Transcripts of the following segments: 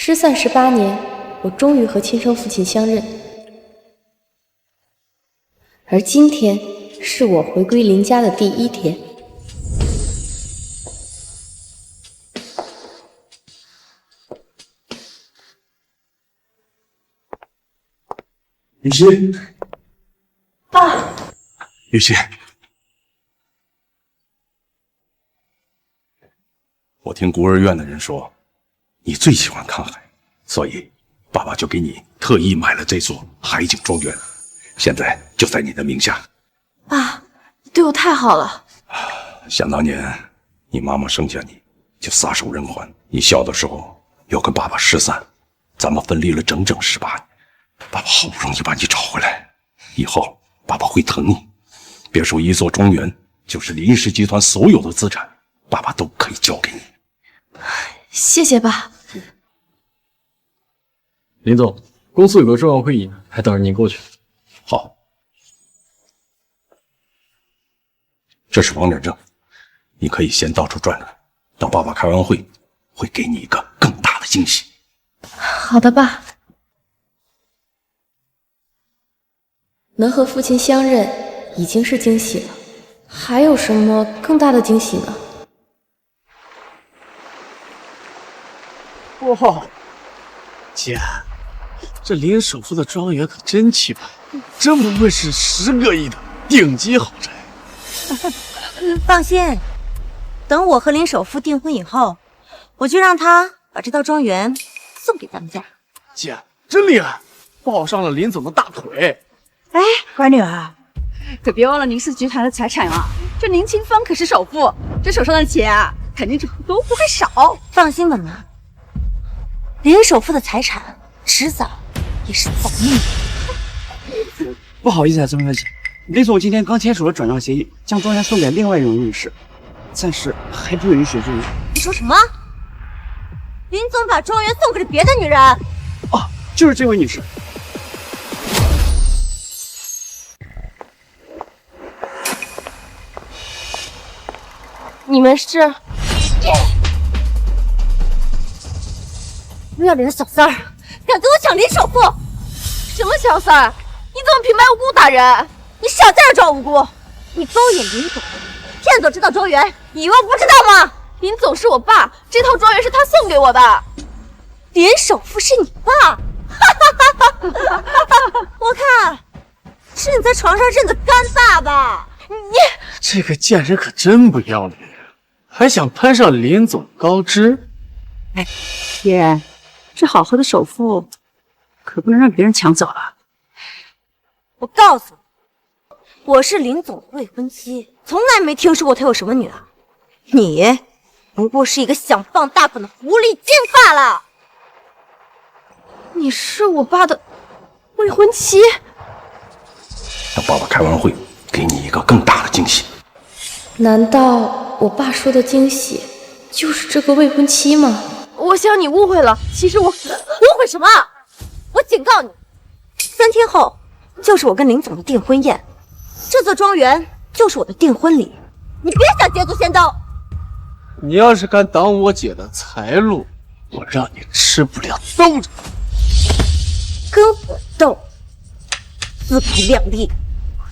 失散18年，我终于和亲生父亲相认。而今天是我回归林家的第1天。雨欣，爸，雨欣，我听孤儿院的人说，你最喜欢看海，所以爸爸就给你特意买了这座海景庄园，现在就在你的名下。爸，你对我太好了。想当年，你妈妈生下你就撒手人寰，你小的时候又跟爸爸失散，咱们分离了整整18年。爸爸好不容易把你找回来，以后爸爸会疼你。别说一座庄园，就是林氏集团所有的资产，爸爸都可以交给你。谢谢爸。林总，公司有个重要会议，还等着您过去。好，这是房产证，你可以先到处转转，等爸爸开完会，会给你一个更大的惊喜。好的，爸。能和父亲相认已经是惊喜了，还有什么更大的惊喜呢？哇，姐，这林首富的庄园可真气派，真不愧是10个亿的顶级豪宅。放心，等我和林首富订婚以后，我就让他把这套庄园送给咱们家。姐，真厉害，抱上了林总的大腿。哎，乖女儿，可别忘了林氏集团的财产啊！这林清风可是首富，这手上的钱啊，肯定都不会少。放心吧，妈，林首富的财产迟早也是咱们的。不好意思啊，曾小姐，林总今天刚签署了转让协议，将庄园送给另外一位女士，暂时还不允许入园。你说什么？林总把庄园送给了别的女人？啊，就是这位女士。你们是不要脸的小三儿，敢跟我抢林首富！什么小三儿？你怎么平白无故打人？你少在这装无辜！你勾引林总，骗走这套庄园，你以为我不知道吗？林总是我爸，这套庄园是他送给我的。林首富是你爸？我看是你在床上认的干爸爸。你这个贱人可真不要脸，还想攀上林总高枝。哎，姐，这好好的首付可不能让别人抢走了。我告诉你，我是林总的未婚妻，从来没听说过他有什么女儿。你不过是一个想傍大款的狐狸精罢了。你是我爸的未婚妻？等爸爸开完会，给你一个更大的惊喜。难道我爸说的惊喜就是这个未婚妻吗？我想你误会了，其实我误会什么？我警告你，3天后就是我跟林总的订婚宴，这座庄园就是我的订婚礼，你别想捷足先登。你要是敢挡我姐的财路，我让你吃不了兜着。跟我斗，自不量力！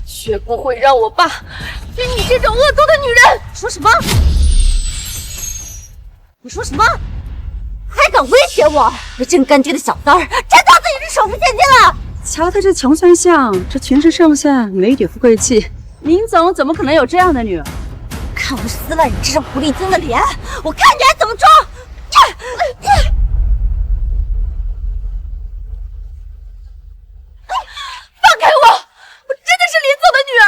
绝不会让我爸娶你这种恶毒的女人！说什么？你说什么？还敢威胁我？这真干爹的小三儿，真当自己是首富现金了？瞧他这穷酸相，这全身上下没一点富贵气。林总怎么可能有这样的女儿？看我撕烂你这张狐狸精的脸，我看你还怎么装！放开我！我真的是林总的女儿！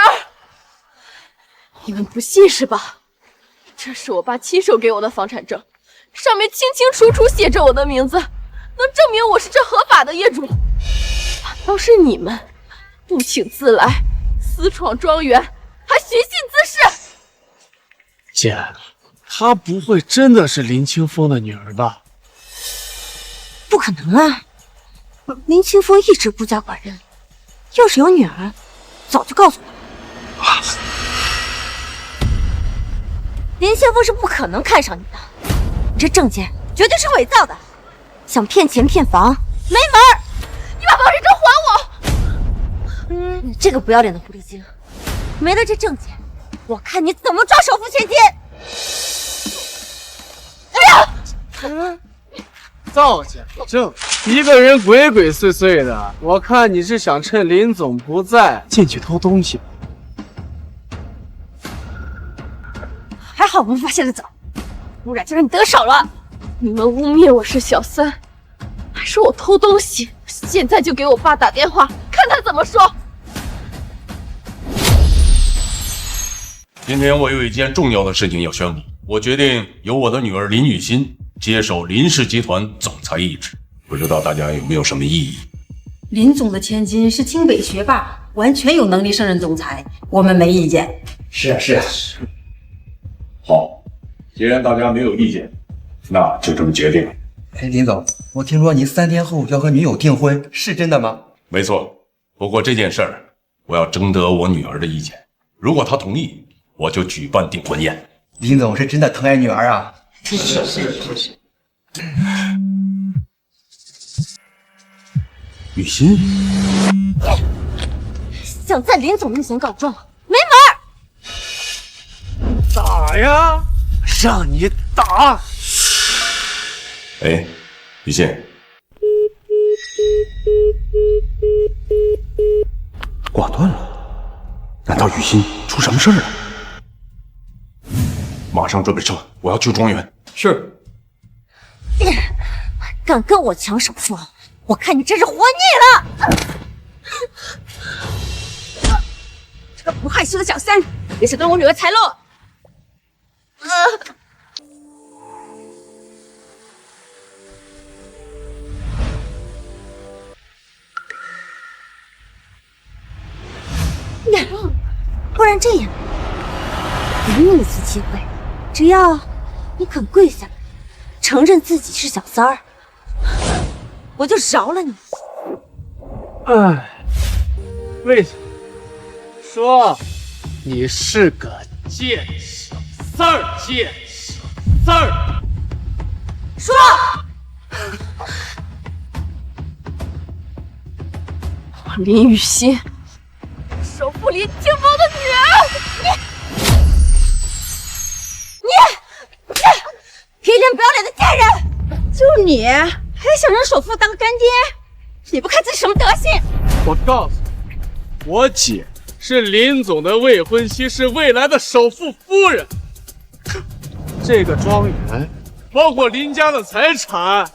你们不信是吧？这是我爸亲手给我的房产证，上面清清楚楚写着我的名字，能证明我是这合法的业主。反倒是你们不请自来，私闯庄园，还寻衅滋事！姐，她不会真的是林清风的女儿吧？不可能啊！林清风一直孤家寡人，要是有女儿，早就告诉我了。林清风是不可能看上你的，你这证件绝对是伪造的。想骗钱骗房，没门儿！你把保险证还我！你这个不要脸的狐狸精，没了这证件，我看你怎么抓首付千金！造假证，一个人鬼鬼祟祟的，我看你是想趁林总不在进去偷东西。还好我们发现的早，不然就让你得手了。你们污蔑我是小三，还说我偷东西，现在就给我爸打电话，看他怎么说。今天我有一件重要的事情要宣布，我决定由我的女儿林雨欣接手林氏集团总裁一职，不知道大家有没有什么异议？林总的千金是清北学霸，完全有能力胜任总裁，我们没意见。是啊，是啊。好，既然大家没有意见，那就这么决定了。哎，林总，我听说您3天后要和女友订婚，是真的吗？没错，不过这件事儿我要征得我女儿的意见，如果她同意，我就举办订婚宴。林总是真的疼爱女儿啊！是。雨欣，想在林总面前告状，没门儿！打呀，让你打！哎，雨欣，挂断了，难道雨欣出什么事儿了？马上准备车，我要去庄园。是。敢跟我抢首付，我看你真是活腻了！这个不害羞的小三，也想断我女儿财路。不然这样，给你一次机会，只要你肯跪下来，承认自己是小三儿，我就饶了你。哎，为什么？说你是个贱小三儿，贱小三儿。说，林雨欣，首富林清风的女儿，你皮脸不要脸的贱人！就你还想让首富当干爹？你不看自己什么德行？我告诉你，我姐是林总的未婚妻，是未来的首富夫人。这个庄园，包括林家的财产，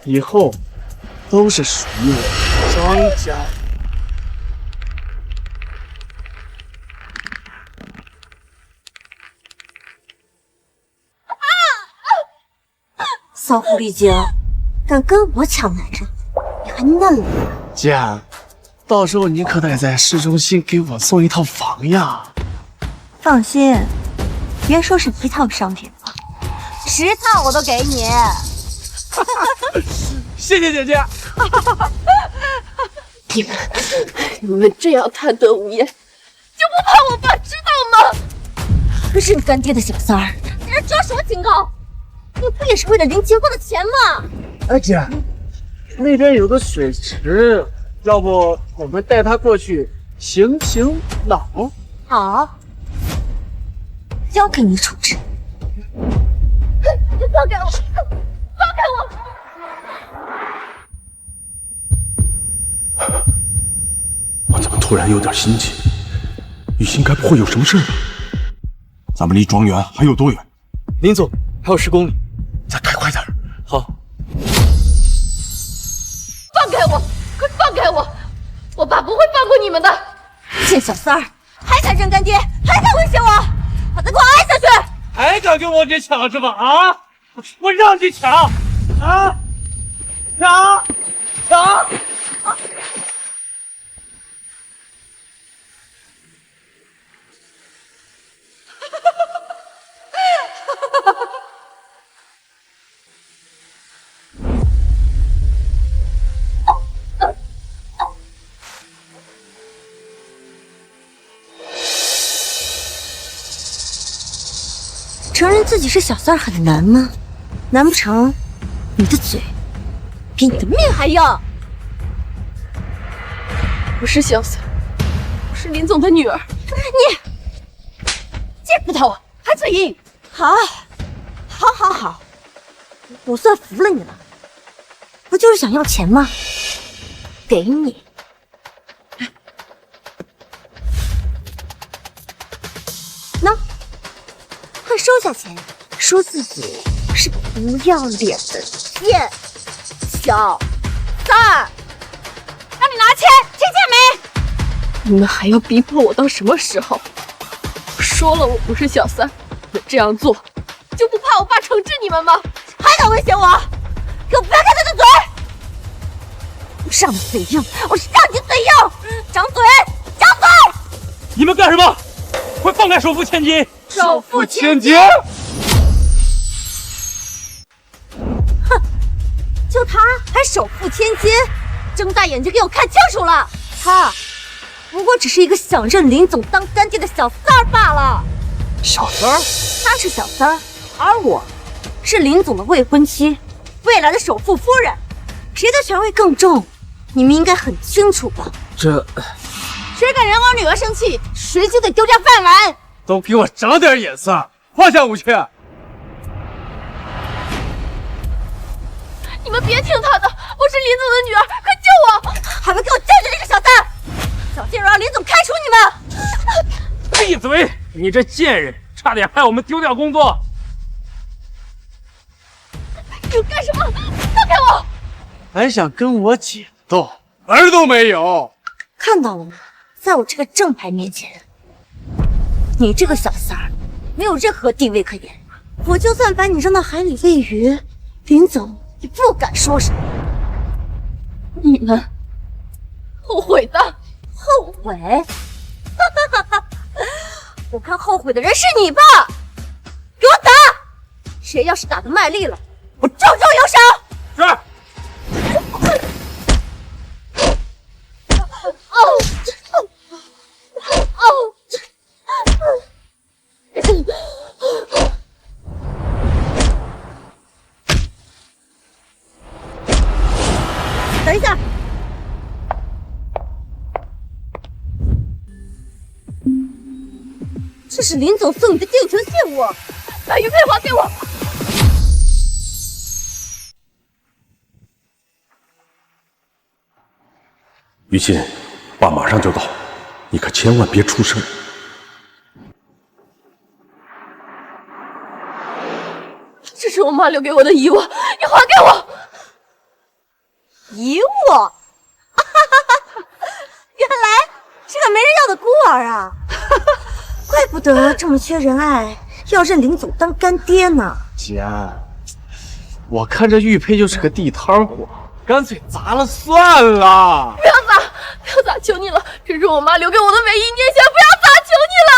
以后都是属于我张家。骚狐狸精，敢跟我抢男人，你还嫩了？姐，到时候你可得在市中心给我送一套房呀！放心，别说是一套商品了，10套我都给你。谢谢姐姐。你们这样贪得无厌，就不怕我爸知道吗？认干爹的小三儿，你这装什么清高？你不也是为了林清风的钱吗？哎姐，那边有个水池，要不我们带他过去醒醒脑？好，交给你处置。你放开我！放开我！我怎么突然有点心悸？雨欣该不会有什么事吧？咱们离庄园还有多远？林总，还有10公里，再开快点。好。放开我！快放开我！我爸不会放过你们的！贱小三儿，还敢认干爹，还敢威胁我，把他给我挨下去！还敢跟我姐抢是吧？啊！我让你抢！啊！抢！抢！承认自己是小三儿很难吗？难不成你的嘴比你的命还要。我是小三，我是林总的女儿。你见不得，还嘴硬。好，我算服了你了。不就是想要钱吗？给你。喏，快收下钱，说自己是个不要脸的贱小三儿。让你拿钱，听见没？你们还要逼迫我到什么时候？我说了，我不是小三，你们这样做就不怕我爸惩治你们吗？还敢威胁我？给我掰开他的嘴！我让你嘴硬，我让你嘴硬！张嘴，张嘴！你们干什么？快放开首富千金！首富千金！哼，就他还首富千金，睁大眼睛给我看清楚了！他不过只是一个想认林总当干爹的小三儿罢了。小三儿？他是小三儿，而我是林总的未婚妻，未来的首富夫人，谁的权位更重？你们应该很清楚吧？这谁敢惹我女儿生气，谁就得丢掉饭碗。都给我长点眼色，放下武器！你们别听他的，我是林总的女儿，快救我！还不给我站住这个小三儿！小心让林总开除你们！闭嘴！你这贱人，差点害我们丢掉工作！你干什么？放开我！还想跟我姐斗，门儿都没有！看到了吗？在我这个正牌面前，你这个小三儿没有任何地位可言。我就算把你扔到海里喂鱼，林总也不敢说什么。你们后悔的，后悔？我看后悔的人是你吧！给我打！谁要是打得卖力了，我重重有赏。是。等一下，这是林总送你的定情信物，把玉佩还给我！于心，爸马上就到，你可千万别出声。这是我妈留给我的遗物，你还给我！遗物？原来是个没人要的孤儿啊！怪不得这么缺人爱，要认林总当干爹呢。姐，我看这玉佩就是个地摊货，干脆砸了算了。不要砸，不要砸，求你了！这是我妈留给我的唯一念想，不要砸，求你了！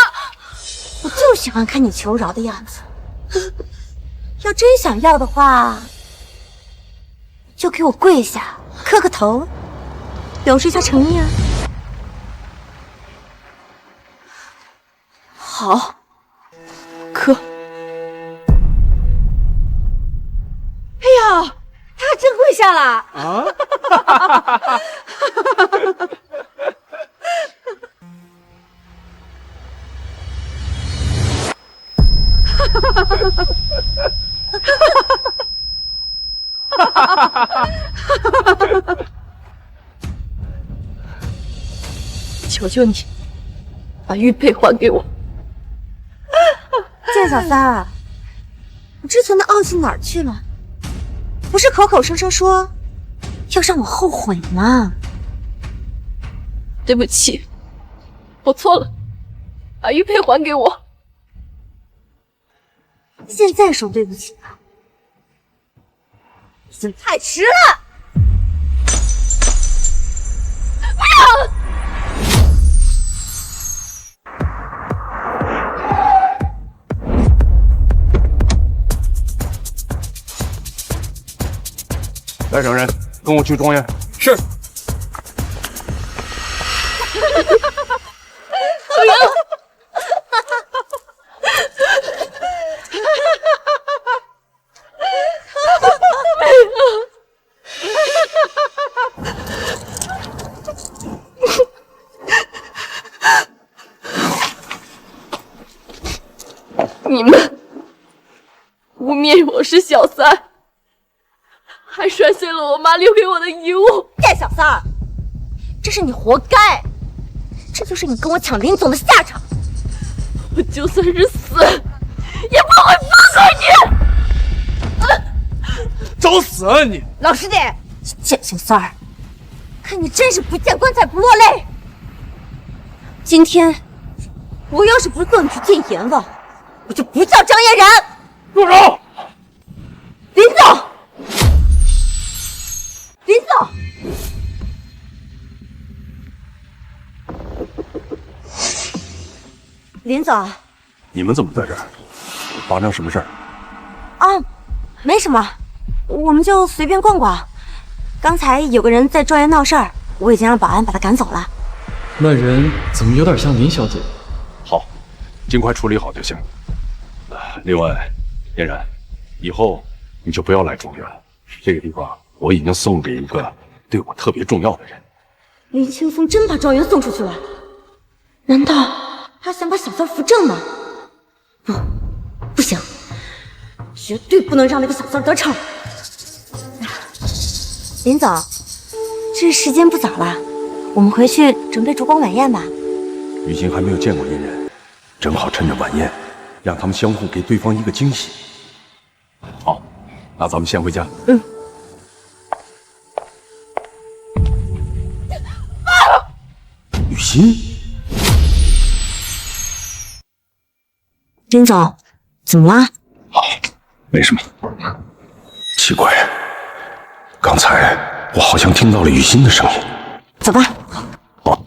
我就喜欢看你求饶的样子。要真想要的话，就给我跪下，磕个头，表示一下诚意啊！好，磕。哎呀，他还真跪下了啊！求求你，把玉佩还给我！贱小三儿，你之前的傲气哪儿去了？不是口口声声说要让我后悔吗？对不起，我错了，把玉佩还给我。现在说对不起吧，已经太迟了。不要！来人，跟我去庄园。是。小袁。污蔑我是小三，还摔碎了我妈留给我的遗物。贱小三儿，这是你活该，这就是你跟我抢林总的下场。我就算是死，也不会放过你！找死啊你！老实点，贱小三儿，看你真是不见棺材不落泪。今天我要是不送你去见阎王，我就不叫张嫣然。住手！林总，林总。林总，你们怎么在这儿？发生什么事儿？啊，没什么，我们就随便逛逛。刚才有个人在庄园闹事儿，我已经让保安把他赶走了。那人怎么有点像林小姐？好，尽快处理好就行。另外，嫣然，以后你就不要来庄园了。这个地方我已经送给一个对我特别重要的人。林清风真把庄园送出去了？难道他想把小三扶正吗？不行，绝对不能让那个小三得逞。林总，这时间不早了，我们回去准备烛光晚宴吧。雨欣还没有见过嫣然，正好趁着晚宴，让他们相互给对方一个惊喜。好，那咱们先回家。雨欣，林总，怎么了？没什么。奇怪，刚才我好像听到了雨欣的声音。走吧。好。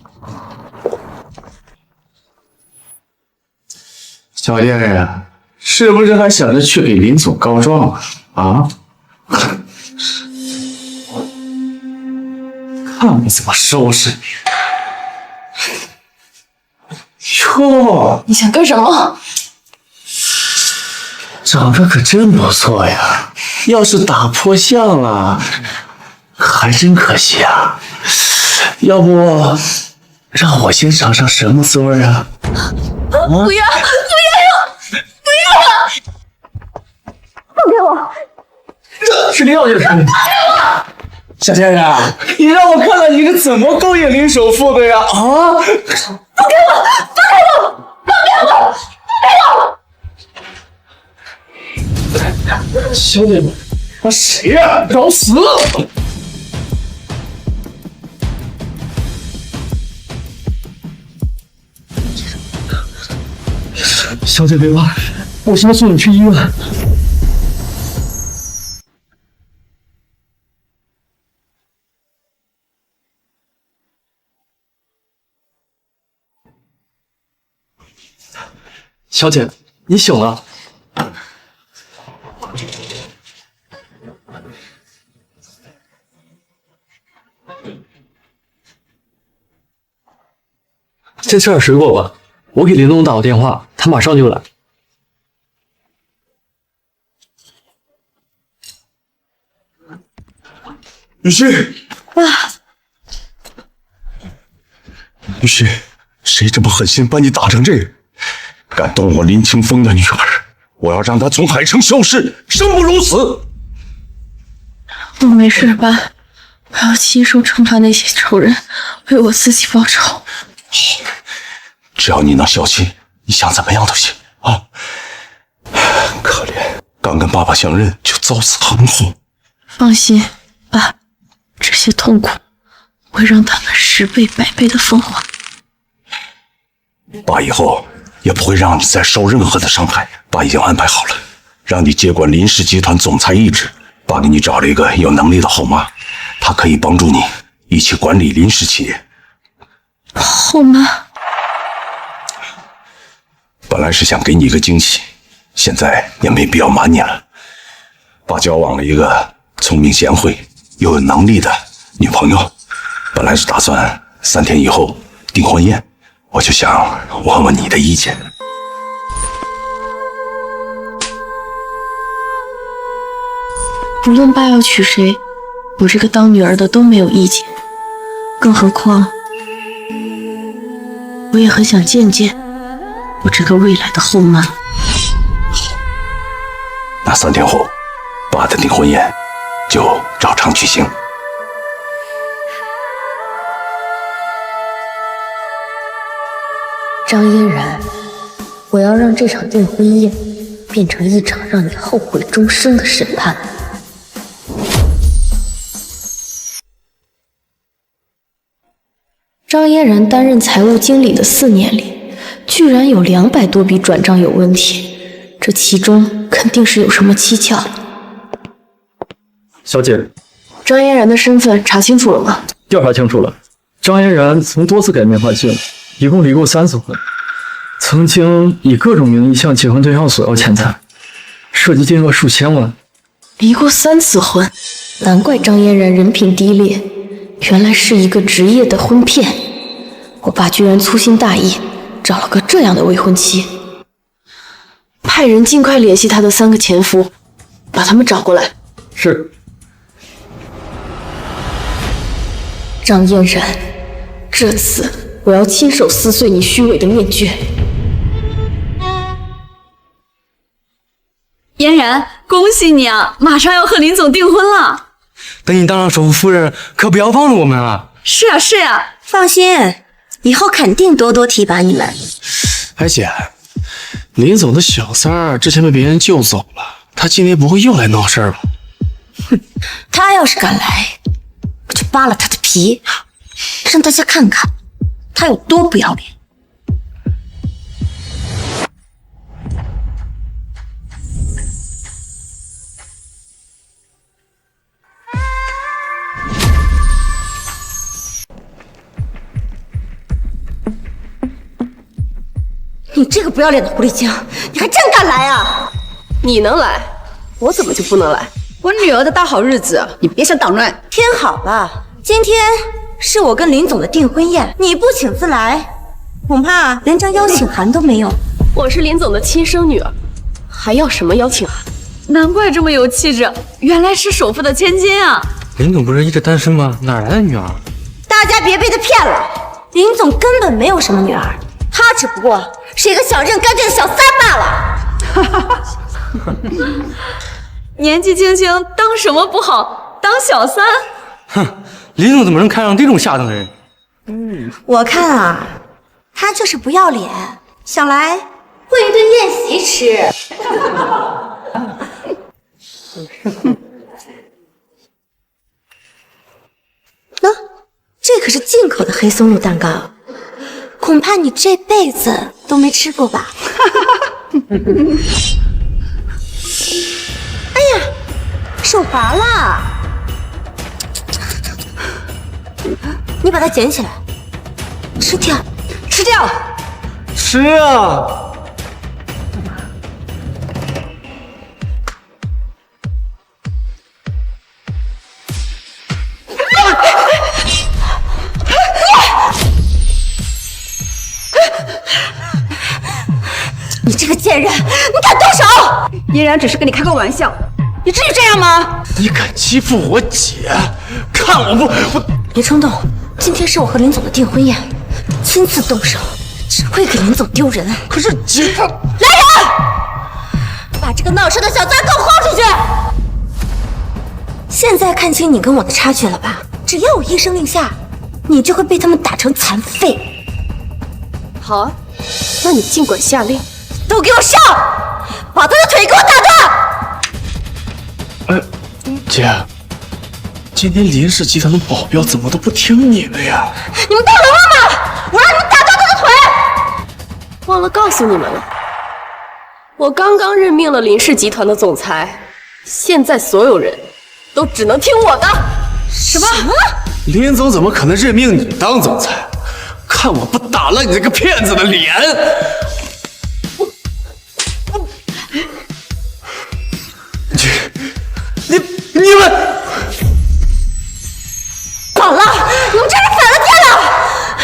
小嫣然，是不是还想着去给林总告状啊？啊？看我怎么收拾你！哟，你想干什么？长得可真不错呀，要是打破相了，还真可惜啊。要不让我先尝尝什么滋味啊？不要！放开我！是林小姐的声音。小嫣然，你让我看看你是怎么勾引林首富的呀？啊！放开我！放开我！放开我！放开我！小姐，那谁呀？找死！小姐别怕，我先送你去医院。小姐，你醒了。先吃点水果吧，我给林总打过电话，他马上就来。雨欣，雨欣，谁这么狠心把你打成这样？敢动我林清风的女儿，我要让她从海城消失，生不如死！我没事吧？我要亲手惩罚那些仇人，为我自己报仇。好，只要你能消气，你想怎么样都行啊！可怜，刚跟爸爸相认就遭此横祸。放心，爸，这些痛苦我会让他们10倍、100倍的奉还。爸以后也不会让你再受任何的伤害。爸已经安排好了，让你接管林氏集团总裁一职。爸给你找了一个有能力的后妈，她可以帮助你一起管理林氏企业。后妈，本来是想给你一个惊喜，现在也没必要瞒你了。爸交往了一个聪明贤惠又有能力的女朋友，本来是打算3天以后订婚宴，我就想问问你的意见。无论爸要娶谁，我这个当女儿的都没有意见。更何况，我也很想见见我这个未来的后妈。那3天后，爸的订婚宴就照常举行。张嫣然，我要让这场订婚宴变成一场让你后悔终生的审判。张嫣然担任财务经理的4年里，居然有200多笔转账有问题，这其中肯定是有什么蹊跷。小姐，张嫣然的身份查清楚了吗？调查清楚了，张嫣然曾多次改名换姓，一共离过3次婚，曾经以各种名义向结婚对象索要钱财，涉及金额数千万。离过3次婚，难怪张嫣然人品低劣，原来是一个职业的婚骗。我爸居然粗心大意，找了个这样的未婚妻。派人尽快联系他的3个前夫，把他们找过来。是。张嫣然，这次我要亲手撕碎你虚伪的面具。嫣然，恭喜你啊，马上要和林总订婚了。等你当上首富夫人，可不要忘了我们啊！是啊是啊，放心，以后肯定多多提拔你们。哎姐，林总的小三儿之前被别人救走了，他今天不会又来闹事儿吧？哼，他要是敢来，我就扒了他的皮，让大家看看他有多不要脸。你这个不要脸的狐狸精，你还真敢来啊！你能来，我怎么就不能来？我女儿的大好日子，你别想捣乱。天好了，今天是我跟林总的订婚宴，你不请自来，恐怕连张邀请函都没有。我是林总的亲生女儿，还要什么邀请函？难怪这么有气质，原来是首富的千金啊！林总不是一直单身吗？哪来的女儿？大家别被他骗了，林总根本没有什么女儿，他只不过是一个想认干净的小三罢了。年纪轻轻当什么不好，当小三？哼，林总怎么能看上这种下等人？我看啊，他就是不要脸，想来混一顿宴席吃。喏，这可是进口的黑松露蛋糕，恐怕你这辈子都没吃过吧？哎呀，手滑了，你把它捡起来，吃掉，吃掉，吃啊！你这个贱人，你敢动手！嫣然只是跟你开个玩笑，你至于这样吗？你敢欺负我姐，看我不……我别冲动，今天是我和林总的订婚宴，亲自动手只会给林总丢人。可是姐她……来人，把这个闹事的小三给我轰出去！现在看清你跟我的差距了吧？只要我一声令下，你就会被他们打成残废。好啊，那你尽管下令。都给我上！把他的腿给我打哎，断！姐，今天林氏集团的保镖怎么都不听你的呀？你们到人了吗？我让你们打断他的腿！忘了告诉你们了，我刚刚任命了林氏集团的总裁，现在所有人都只能听我的。什么？林总怎么可能任命你当总裁？看我不打烂你这个骗子的脸！你们好了，你们真是反了天了！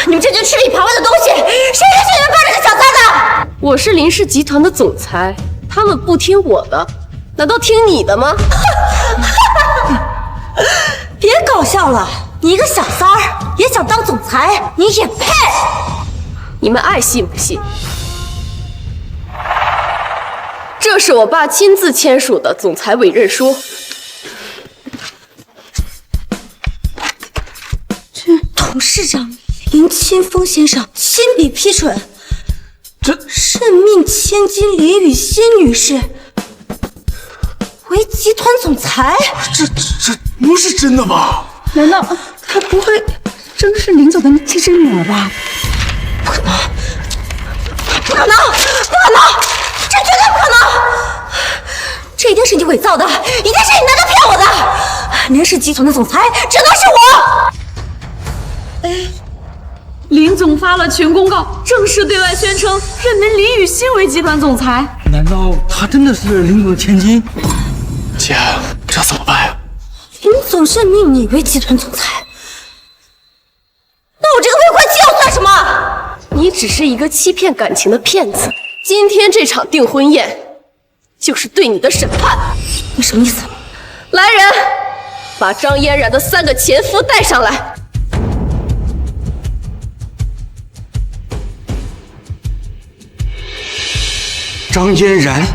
你们这群吃里扒外的东西，谁允许你们帮这个小三的？我是林氏集团的总裁，他们不听我的，难道听你的吗？别搞笑了，你一个小三儿也想当总裁，你也配？你们爱信不信？这这是我爸亲自签署的总裁委任书。这董事长林清风先生亲笔批准，任命千金林雨欣女士为集团总裁。这不是真的吧？难道她不会真是林总的亲生女儿吧？不可能！不可能！这绝对不可能！这一定是你伪造的，一定是你拿着骗我的！林氏集团的总裁只能是我。林总发了群公告，正式对外宣称任命林雨欣为集团总裁。难道她真的是林总的千金？姐，这怎么办呀？林总任命你为集团总裁，那我这个未婚妻又算什么？你只是一个欺骗感情的骗子。今天这场订婚宴，就是对你的审判。你什么意思？来人，把张嫣然的3个前夫带上来。张嫣然，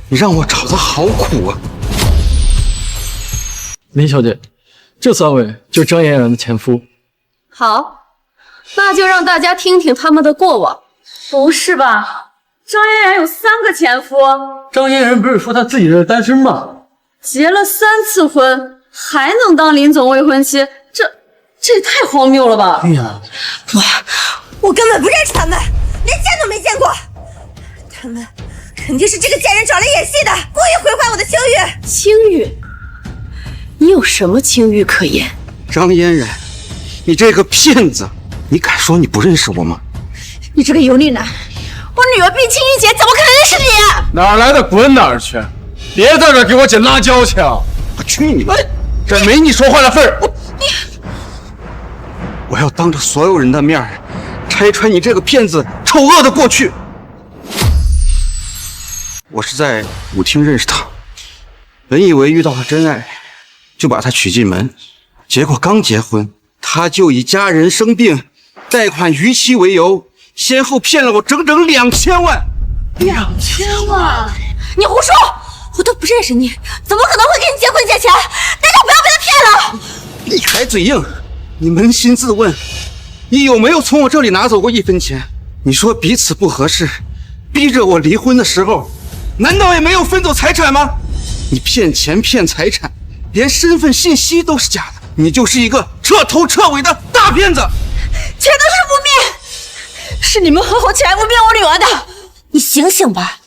你让我找的好苦啊！林小姐，这3位就是张嫣然的前夫。好，那就让大家听听他们的过往。不是吧？张嫣然有3个前夫，张嫣然不是说她自己是单身吗？结了3次婚，还能当林总未婚妻，这也太荒谬了吧！对呀，我根本不认识他们，连见都没见过。他们肯定是这个贱人找来演戏的，故意毁坏我的清誉。清誉？你有什么清誉可言？张嫣然，你这个骗子，你敢说你不认识我吗？你这个油腻男，我女儿毕清玉姐怎么可能认识你啊？哪儿来的滚哪儿去！别在这给我捡辣椒枪！我去你妈！这没你说话的份儿！我要当着所有人的面拆穿你这个骗子丑恶的过去。我是在舞厅认识他，本以为遇到了真爱，就把他娶进门，结果刚结婚，他就以家人生病、贷款逾期为由，先后骗了我整整2000万。2000万！你胡说！我都不认识你，怎么可能会给你结婚借钱？大家不要被他骗了！你还嘴硬？你扪心自问，你有没有从我这里拿走过1分钱？你说彼此不合适，逼着我离婚的时候，难道也没有分走财产吗？你骗钱骗财产，连身份信息都是假的，你就是一个彻头彻尾的大骗子！全都是污蔑，是你们合伙起来污蔑我女儿的！你醒醒吧，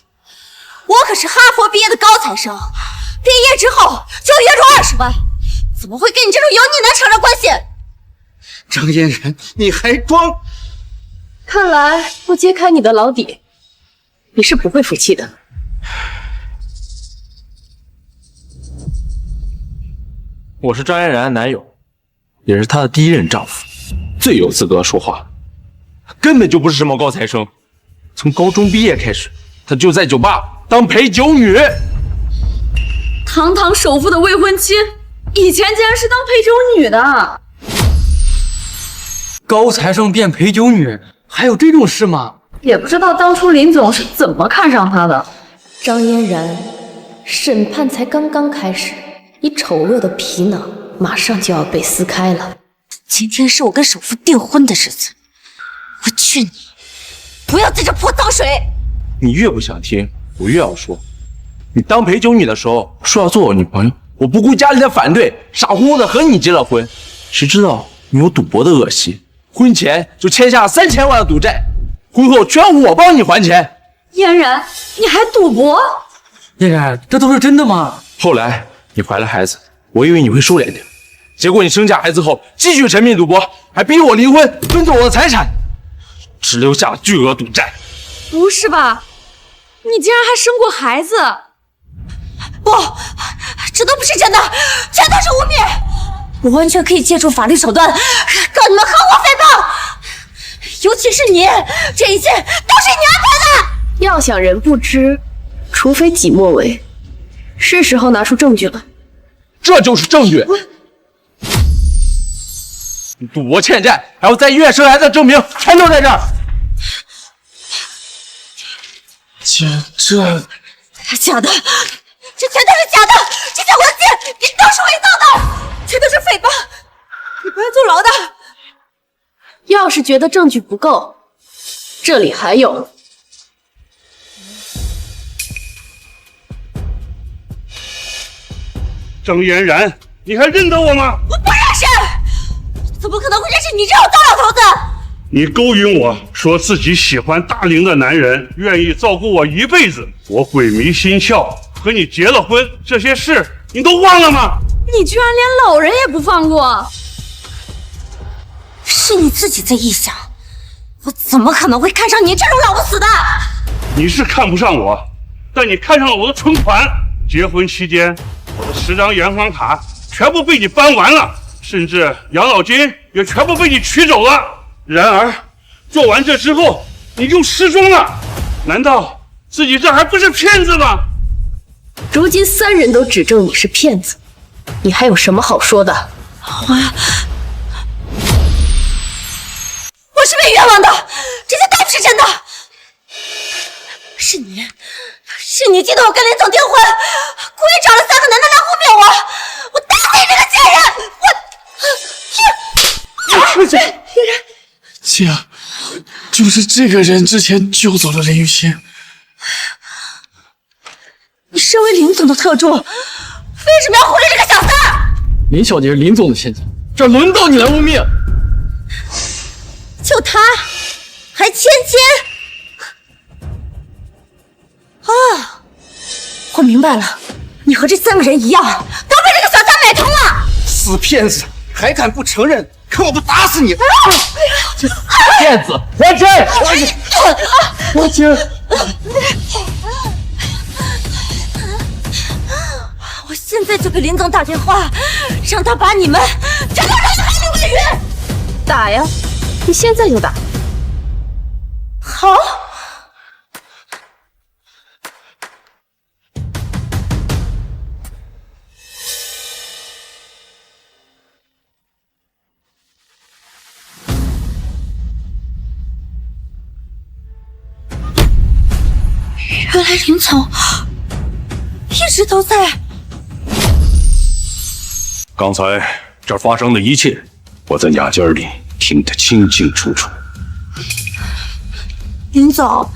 我可是哈佛毕业的高材生，毕业之后就月入20万，怎么会跟你这种油腻男扯上关系？张嫣然，你还装？看来不揭开你的老底，你是不会服气的。我是张嫣然的男友，也是她的第1任丈夫，最有资格说话。根本就不是什么高材生，从高中毕业开始，她就在酒吧当陪酒女。堂堂首富的未婚妻，以前竟然是当陪酒女的。高材生变陪酒女，还有这种事吗？也不知道当初林总是怎么看上她的。张嫣然，审判才刚刚开始，你丑恶的皮囊马上就要被撕开了。今天是我跟首富订婚的日子，我去你！不要在这泼脏水！你越不想听，我越要说。你当陪酒女的时候说要做我女朋友，我不顾家里的反对，傻乎乎的和你结了婚。谁知道你有赌博的恶习，婚前就签下了3000万的赌债，婚后全我帮你还钱。嫣然，你还赌博？嫣然，这都是真的吗？后来你怀了孩子，我以为你会收敛点，结果你生下孩子后继续沉迷赌博，还逼我离婚，分走我的财产，只留下了巨额赌债。不是吧？你竟然还生过孩子？不，这都不是真的，全都是污蔑！我完全可以借助法律手段告你们合伙诽谤，尤其是你，这一切都是你安排的！要想人不知，除非己莫为。是时候拿出证据了。这就是证据。你赌博欠债，还有在医院生孩子的证明，全都在这儿。姐，这假的，这全都是假的，这些文件你都是伪造的，这都是诽谤，你不要坐牢的。要是觉得证据不够，这里还有。郑嫣然，你还认得我吗？我不认识，怎么可能会认识你这种糟老头子？你勾引我说自己喜欢大龄的男人，愿意照顾我一辈子，我鬼迷心窍，和你结了婚，这些事你都忘了吗？你居然连老人也不放过！是你自己在臆想，我怎么可能会看上你这种老不死的？你是看不上我，但你看上了我的存款。结婚期间，我的10张银行卡全部被你搬完了，甚至养老金也全部被你取走了。然而，做完这之后，你就失踪了。难道自己这还不是骗子吗？如今3人都指证你是骗子，你还有什么好说的？我是被冤枉的，这些都不是真的。是你激动我跟林总订婚，故意找了3个男的来污蔑我，我打死你这个贱人！姐，就是这个人之前救走了林雨欣。你身为林总的特助，为什么要忽略这个小三儿？林小姐是林总的千金，这轮到你来污蔑？就他，还千金？啊，我明白了，你和这3个人一样，都被这个小三买通了。死骗子，还敢不承认？看我不打死你！骗子，还真！我姐，我现在就给林总打电话，让他把你们全都扔到海里喂鱼。打呀！你现在就打。好。原来林总一直都在。刚才这发生的一切，我在雅间里听得清清楚楚。林总，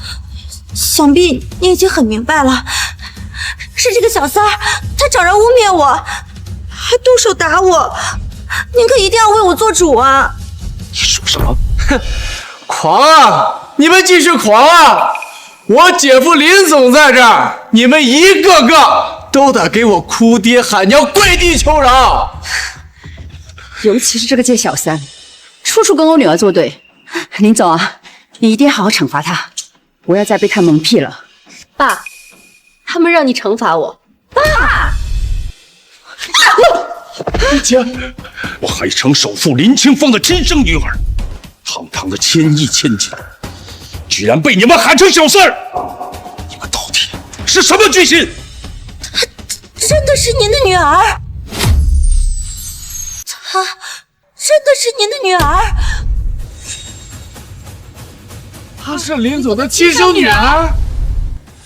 想必你已经很明白了，是这个小三儿，他找人污蔑我，还动手打我，您可一定要为我做主啊！你说什么？哼，狂啊！你们继续狂啊！我姐夫林总在这儿，你们一个个都得给我哭爹喊娘、跪地求饶。尤其是这个贱小三，处处跟我女儿作对。林总啊，你一定要好好惩罚他，不要再被他蒙蔽了。爸，他们让你惩罚我。爸，姐，我海城首富林清风的亲生女儿，堂堂的千亿千金，居然被你们喊成小三儿！你们到底是什么居心？她真的是您的女儿，她真的是您的女儿。她是林总的亲生女儿。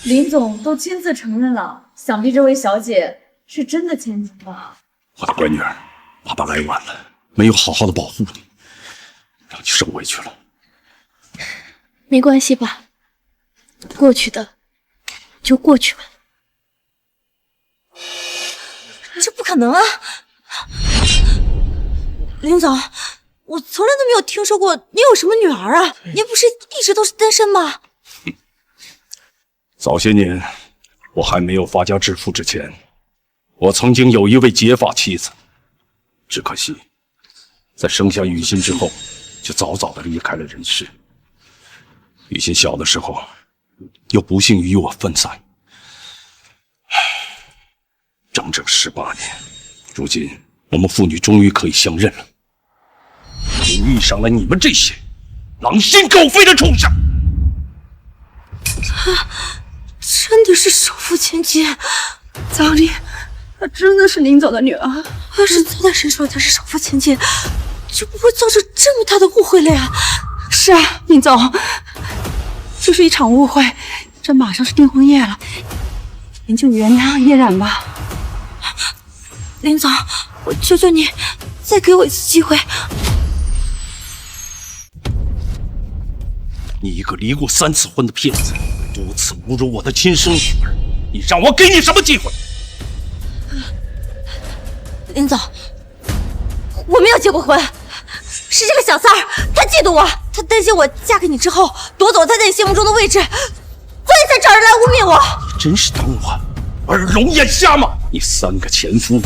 林总都亲自承认了，想必这位小姐是真的千金吧？我的乖女儿，爸爸来晚了，没有好好的保护你，让你受委屈了。没关系吧，过去的就过去吧。这不可能啊！林总，我从来都没有听说过你有什么女儿啊！您不是一直都是单身吗？早些年，我还没有发家致富之前，我曾经有一位结发妻子，只可惜，在生下雨欣之后，就早早的离开了人世。雨欣小的时候，又不幸与我分散，整整18年，如今我们父女终于可以相认了，又遇上了你们这些狼心狗肺的畜生！她真的是首富千金，张丽，她真的是林总的女儿。要是早点谁说她是首富千金，就不会造成这么大的误会了呀。是啊，林总，就是一场误会，这马上是订婚夜了，您就原谅嫣然吧。林总，我求求你，再给我一次机会。你一个离过3次婚的骗子，多次侮辱我的亲生女儿，你让我给你什么机会？林总，我没有结过婚，是这个小三儿，他嫉妒我，他担心我嫁给你之后夺走他在你心目中的位置，所以才找人来污蔑我。你真是当我耳聋眼瞎吗？你3个前夫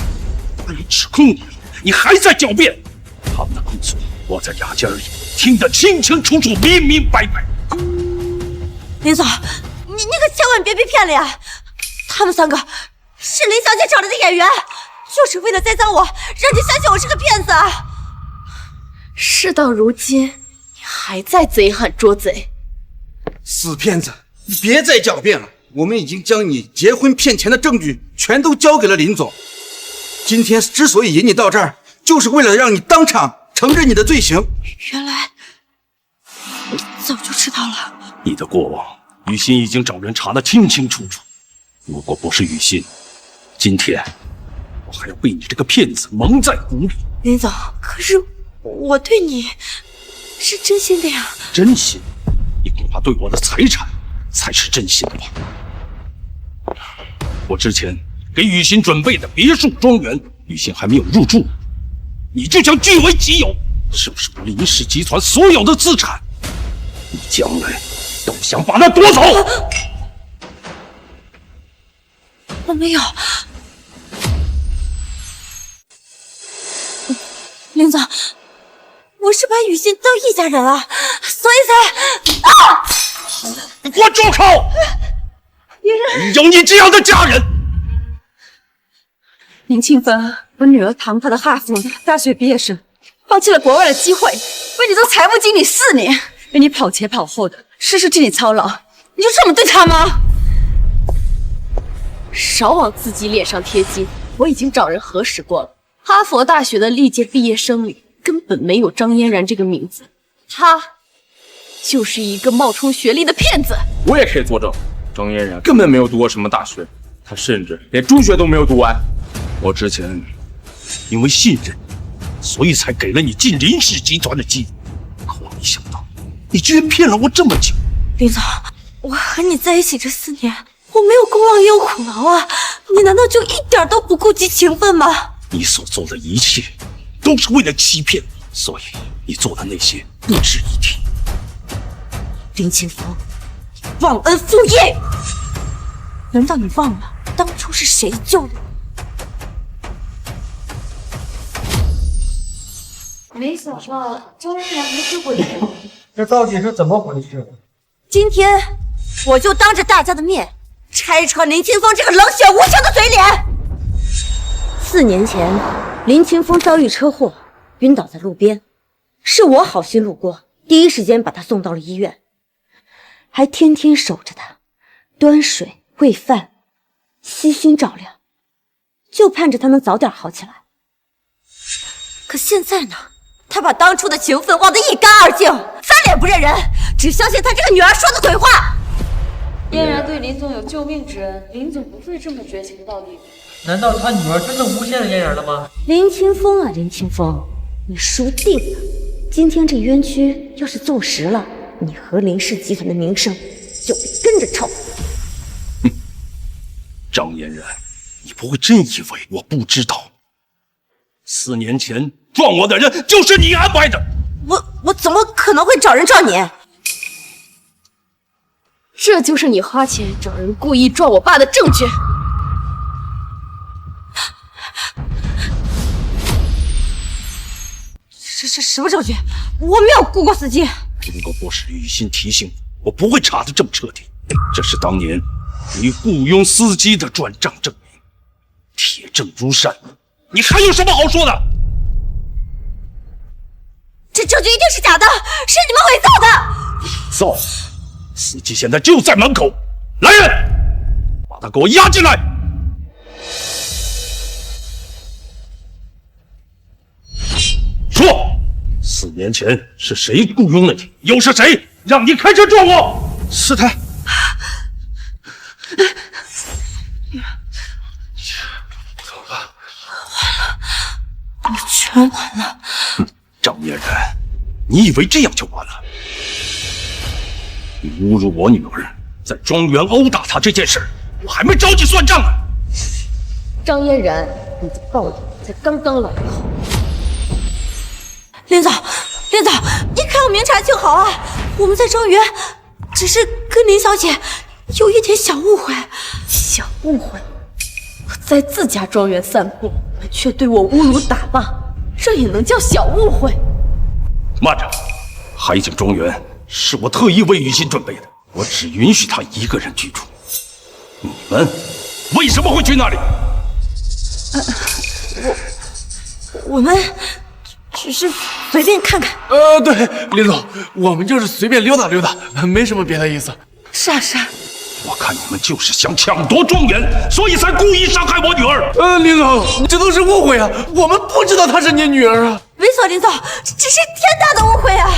都指控你，你还在狡辩？他们的供词我在牙尖里听得清清楚楚、明明白白。林总，你可千万别被骗了呀！他们3个是林小姐找来的演员，就是为了栽赃我，让你相信我是个骗子。事到如今，你还在贼喊捉贼，死骗子，你别再狡辩了。我们已经将你结婚骗钱的证据全都交给了林总。今天之所以引你到这儿，就是为了让你当场承认你的罪行。原来我早就知道了。你的过往，雨欣已经找人查得清清楚楚。如果不是雨欣，今天我还要被你这个骗子蒙在鼓里。林总，可是我对你是真心的呀。真心？你恐怕对我的财产才是真心的吧？我之前给雨欣准备的别墅庄园，雨欣还没有入住，你就想据为己有，是不是我林氏集团所有的资产，你将来都想把它夺走？我没有。林总，我是把雨欣当一家人啊，所以才你给我住口！有你这样的家人！林清风，我女儿堂堂的哈佛大学毕业生，放弃了国外的机会，为你做财务经理4年，为你跑前跑后的，事事替你操劳，你就这么对她吗？少往自己脸上贴金，我已经找人核实过了，哈佛大学的历届毕业生里根本没有张嫣然这个名字，她就是一个冒充学历的骗子。我也可以作证，张嫣然根本没有读过什么大学，她甚至连中学都没有读完。我之前因为信任，所以才给了你进林氏集团的机会，可我没想到你居然骗了我这么久。林总，我和你在一起这4年，我没有功劳也有苦劳啊，你难道就一点都不顾及情分吗？你所做的一切都是为了欺骗我，所以你做的那些不值一提。林清风，你忘恩负义！难道你忘了当初是谁救了你？没想到张嫣然没救过你。这到底是怎么回事？今天我就当着大家的面拆穿林清风这个冷血无情的嘴脸。4年前，林清风遭遇车祸，晕倒在路边，是我好心路过，第一时间把他送到了医院，还天天守着他，端水喂饭，悉心照料，就盼着他能早点好起来。可现在呢，他把当初的情分忘得一干二净，翻脸不认人，只相信他这个女儿说的鬼话。嫣然对林总有救命之恩，林总不会这么绝情到底。难道他女儿真的诬陷了嫣然了吗？林清风啊，林清风，你输定了！今天这冤屈要是坐实了，你和林氏集团的名声就得跟着臭。哼，张嫣然，你不会真以为我不知道？4年前撞我的人就是你安排的。我怎么可能会找人撞你？这就是你花钱找人故意撞我爸的证据。什么证据？我没有雇过司机。如果不是雨欣提醒我不会查得这么彻底。这是当年你雇佣司机的转账证明，铁证如山。你还有什么好说的？这证据一定是假的，是你们伪造的。造！司机现在就在门口，来人，把他给我押进来。说，4年前是谁雇佣了你？又是谁让你开车撞我？是他。全完了。张嫣然，你以为这样就完了？你侮辱我女儿，在庄园殴打她这件事，我还没找你算账呢。张嫣然，你的报应才刚刚来好。林总，林总，你可要明察秋毫啊！我们在庄园只是跟林小姐有一点小误会。小误会？我在自家庄园散步，却对我侮辱打骂，这也能叫小误会？慢着，海景庄园是我特意为雨欣准备的，我只允许她一个人居住。你们为什么会去那里？我们只是随便看看。对，林总，我们就是随便溜达溜达，没什么别的意思。是啊是啊，我看你们就是想抢夺庄园，所以才故意伤害我女儿。林总，这都是误会啊，我们不知道她是你女儿啊。猥琐林总，这是天大的误会啊！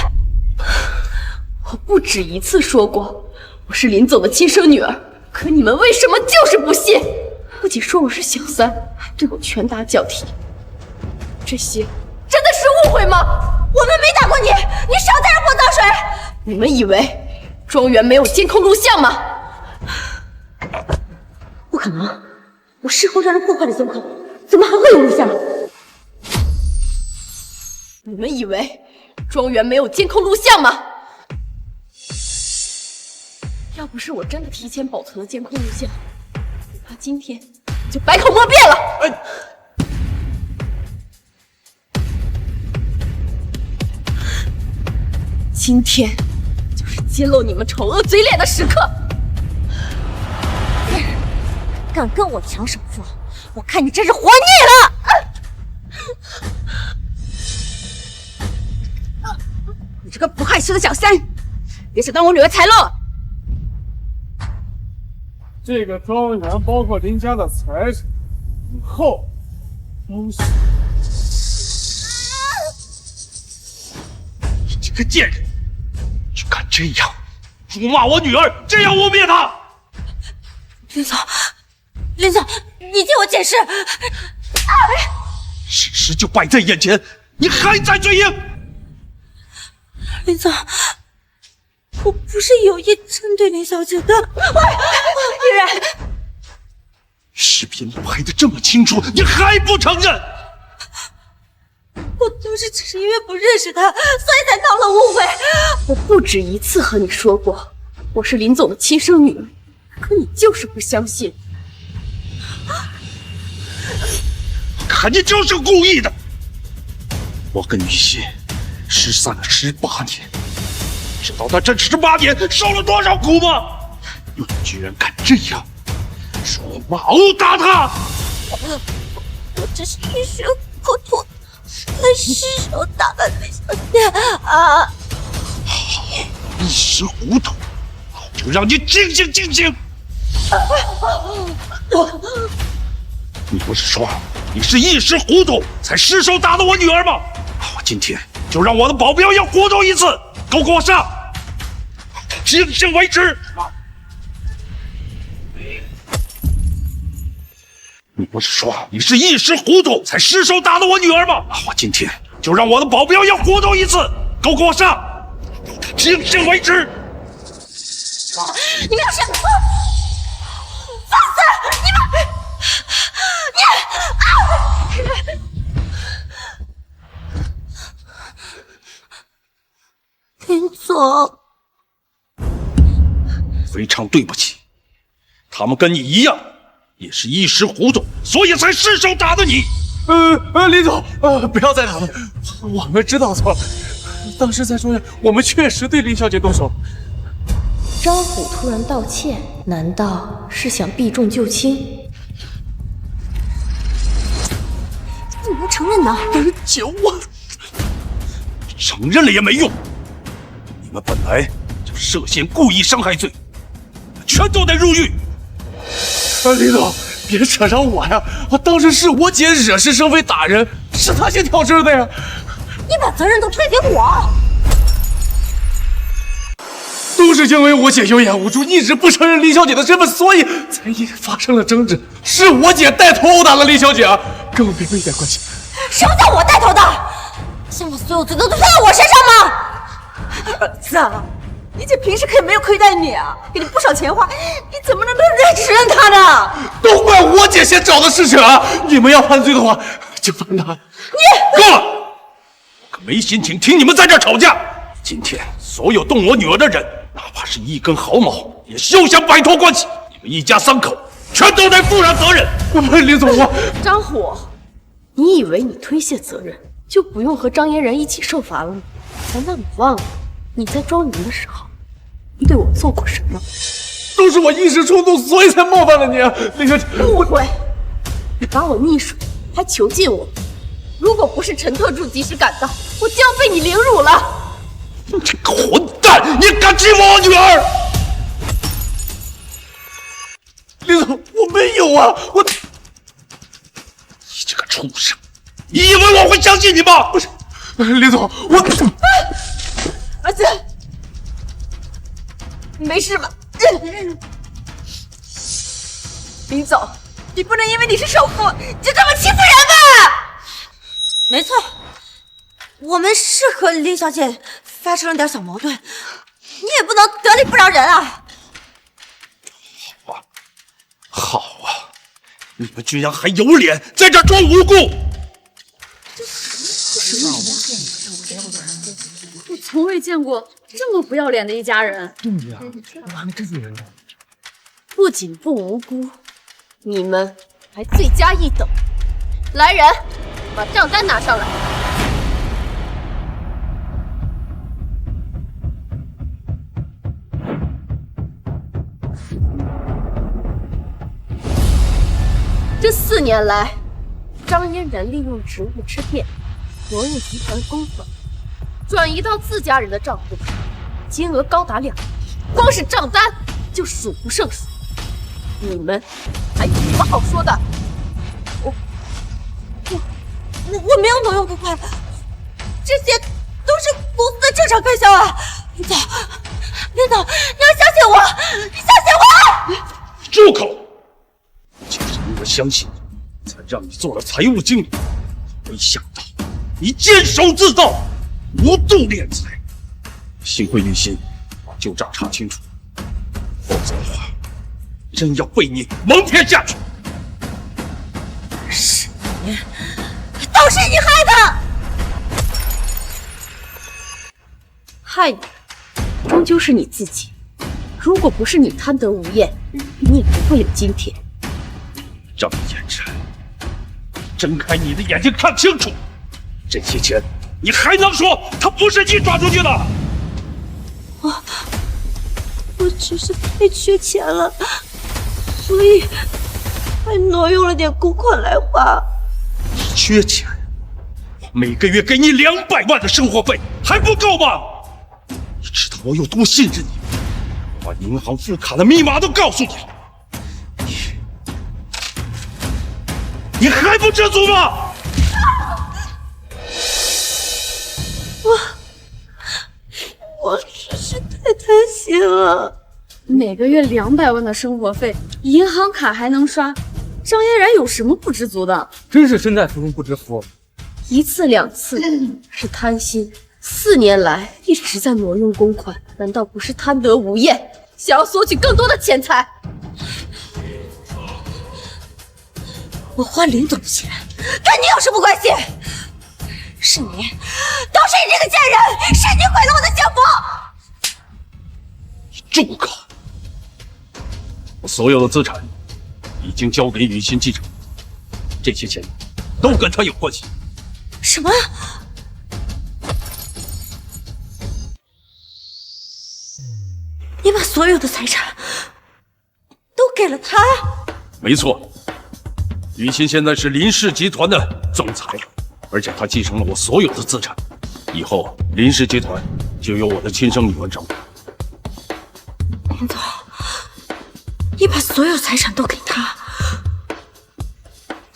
我不止一次说过，我是林总的亲生女儿，可你们为什么就是不信？不仅说我是小三，还对我拳打脚踢，这些真的是误会吗？我们没打过你，你少在这泼脏水！你们以为庄园没有监控录像吗？不可能，我事后让人破坏了监控，怎么还会有录像？你们以为庄园没有监控录像吗？要不是我真的提前保存了监控录像，恐怕今天就百口莫辩了。今天就是揭露你们丑恶嘴脸的时刻。敢跟我抢首付，我看你真是活腻了！你这个不害羞的小三，别想当我女儿财路！这个庄园包括林家的财产，以后都是……你这个贱人，居敢这样辱骂我女儿，这样污蔑她！林总，林总，你听我解释。事实就摆在眼前，你还在嘴硬。林总，我不是有意针对林小姐的。依然，视频拍得这么清楚，你还不承认？我当时只是因为不认识她，所以才闹了误会。我不止一次和你说过，我是林总的亲生女儿，可你就是不相信。看你就是故意的！我跟雨欣失散了18年，知道她这18年受了多少苦吗？你居然敢这样辱骂、殴打她！我只是一时糊涂，失手打了林小姐啊！好，一时糊涂，就让你清醒清醒！你不是说你是一时糊涂才失手打的我女儿吗？我今天就让我的保镖要糊涂一次，都给我上，清醒为止！你不是说你是一时糊涂才失手打的我女儿吗？我今天就让我的保镖要糊涂一次，都给我上，清醒为止！你们要是放肆！你们！林总，非常对不起，他们跟你一样，也是一时糊涂，所以才失手打的你。林总，不要再打了，我们知道错了。当时在庄园，我们确实对林小姐动手。张虎突然道歉，难道是想避重就轻？你不承认呢？救我！承认了也没用，你们本来就涉嫌故意伤害罪，全都得入狱。林总，别扯上我呀！当时是我姐惹是生非打人，是她先挑事的呀！你把责任都推给我！都是因为我姐有眼无珠，一直不承认林小姐的身份，所以才发生了争执。是我姐带头殴打了林小姐，跟我妹妹一点关系。什么叫我带头的？想把所有罪都推到我身上吗？儿子，你姐平时可以没有亏待你啊，给你不少钱花，你怎么能指认她呢？都怪我姐先找的事情啊！你们要犯罪的话，就犯她。你够了！可没心情听你们在这吵架。今天所有动我女儿的人，哪怕是一根毫毛，也休想摆脱关系。你们一家3口全都得负上责任。林总，张虎，你以为你推卸责任就不用和张嫣然一起受罚了吗？难道你忘了你在庄园的时候对我做过什么？都是我一时冲动，所以才冒犯了你啊，林小姐。误会！你把我溺水，还囚禁我。如果不是陈特助及时赶到，我就要被你凌辱了。你这个混蛋，你敢欺负我女儿？林总，我没有啊，我……你这个畜生，你以为我会相信你吗？不是，林总，我……儿子，你没事吧？林总，你不能因为你是首富就这么欺负人吧？没错，我们是和林小姐发生了点小矛盾，你也不能得理不饶人啊！好啊，你们居然还有脸在这装无辜！我从未见过这么不要脸的一家人。对呀，哪里这种人呢？不仅不无辜，你们还罪加一等。来人，把账单拿上来。这4年来，张嫣然利用职务之便，挪用集团公款，转移到自家人的账户上，金额高达2亿，光是账单就数不胜数。你们还有什么好说的？我没有挪用公款，这些都是公司的正常开销啊！林总，你要相信我，你相信我！住口！就是因为相信你，才让你做了财务经理。没想到你监守自盗，无度敛财。幸亏雨欣把旧账查清楚，否则的话，真要被你蒙骗下去。是你，都是你害的！害你，终究是你自己。如果不是你贪得无厌，你也不会有今天。张嫣然，睁开你的眼睛看清楚，这些钱你还能说他不是你转出去的？我只是太缺钱了，所以还挪用了点公款来花。你缺钱？我每个月给你200万的生活费还不够吗？你知道我有多信任你？我把银行副卡的密码都告诉你了，你还不知足吗？我只是太贪心了。每个月200万的生活费，银行卡还能刷，张嫣然有什么不知足的？真是身在福中不知福。1次2次是贪心，4年来一直在挪用公款，难道不是贪得无厌，想要索取更多的钱财？我花林总的钱，跟你有什么关系？是你，都是你这个贱人，是你毁了我的幸福！你住口！我所有的资产已经交给雨欣继承，这些钱都跟他有关系。什么？你把所有的财产都给了他？没错，雨欣现在是林氏集团的总裁，而且她继承了我所有的资产，以后林氏集团就由我的亲生女儿掌管。林总，你把所有财产都给他，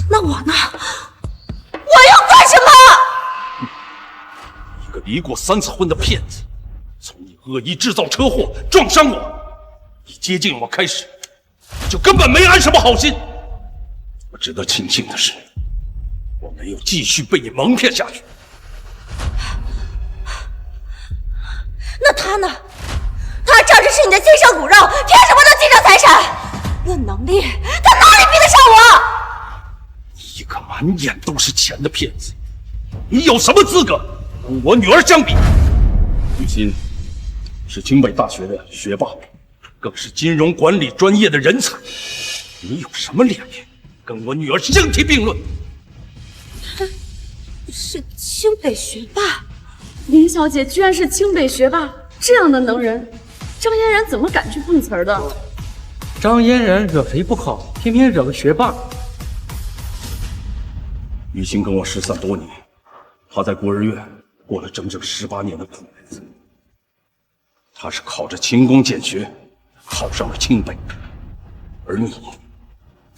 那我呢？我要干什么？一个离过3次婚的骗子，从你恶意制造车祸撞伤我，你接近我开始，就根本没安什么好心。我值得庆幸的是，我没有继续被你蒙骗下去。那他呢？他照着是你的亲生骨肉，凭什么能继承财产？论能力，他哪里比得上我？一个满眼都是钱的骗子，你有什么资格跟我女儿相比？雨欣是清北大学的学霸，更是金融管理专业的人才，你有什么脸面跟我女儿相提并论？他是清北学霸，林小姐居然是清北学霸，这样的能人，张嫣然怎么敢去碰瓷儿的？张嫣然惹谁不好，偏偏惹个学霸。雨欣跟我失散多年，她在孤儿院过了整整18年的苦日子。她是靠着勤工俭学考上了清北，而你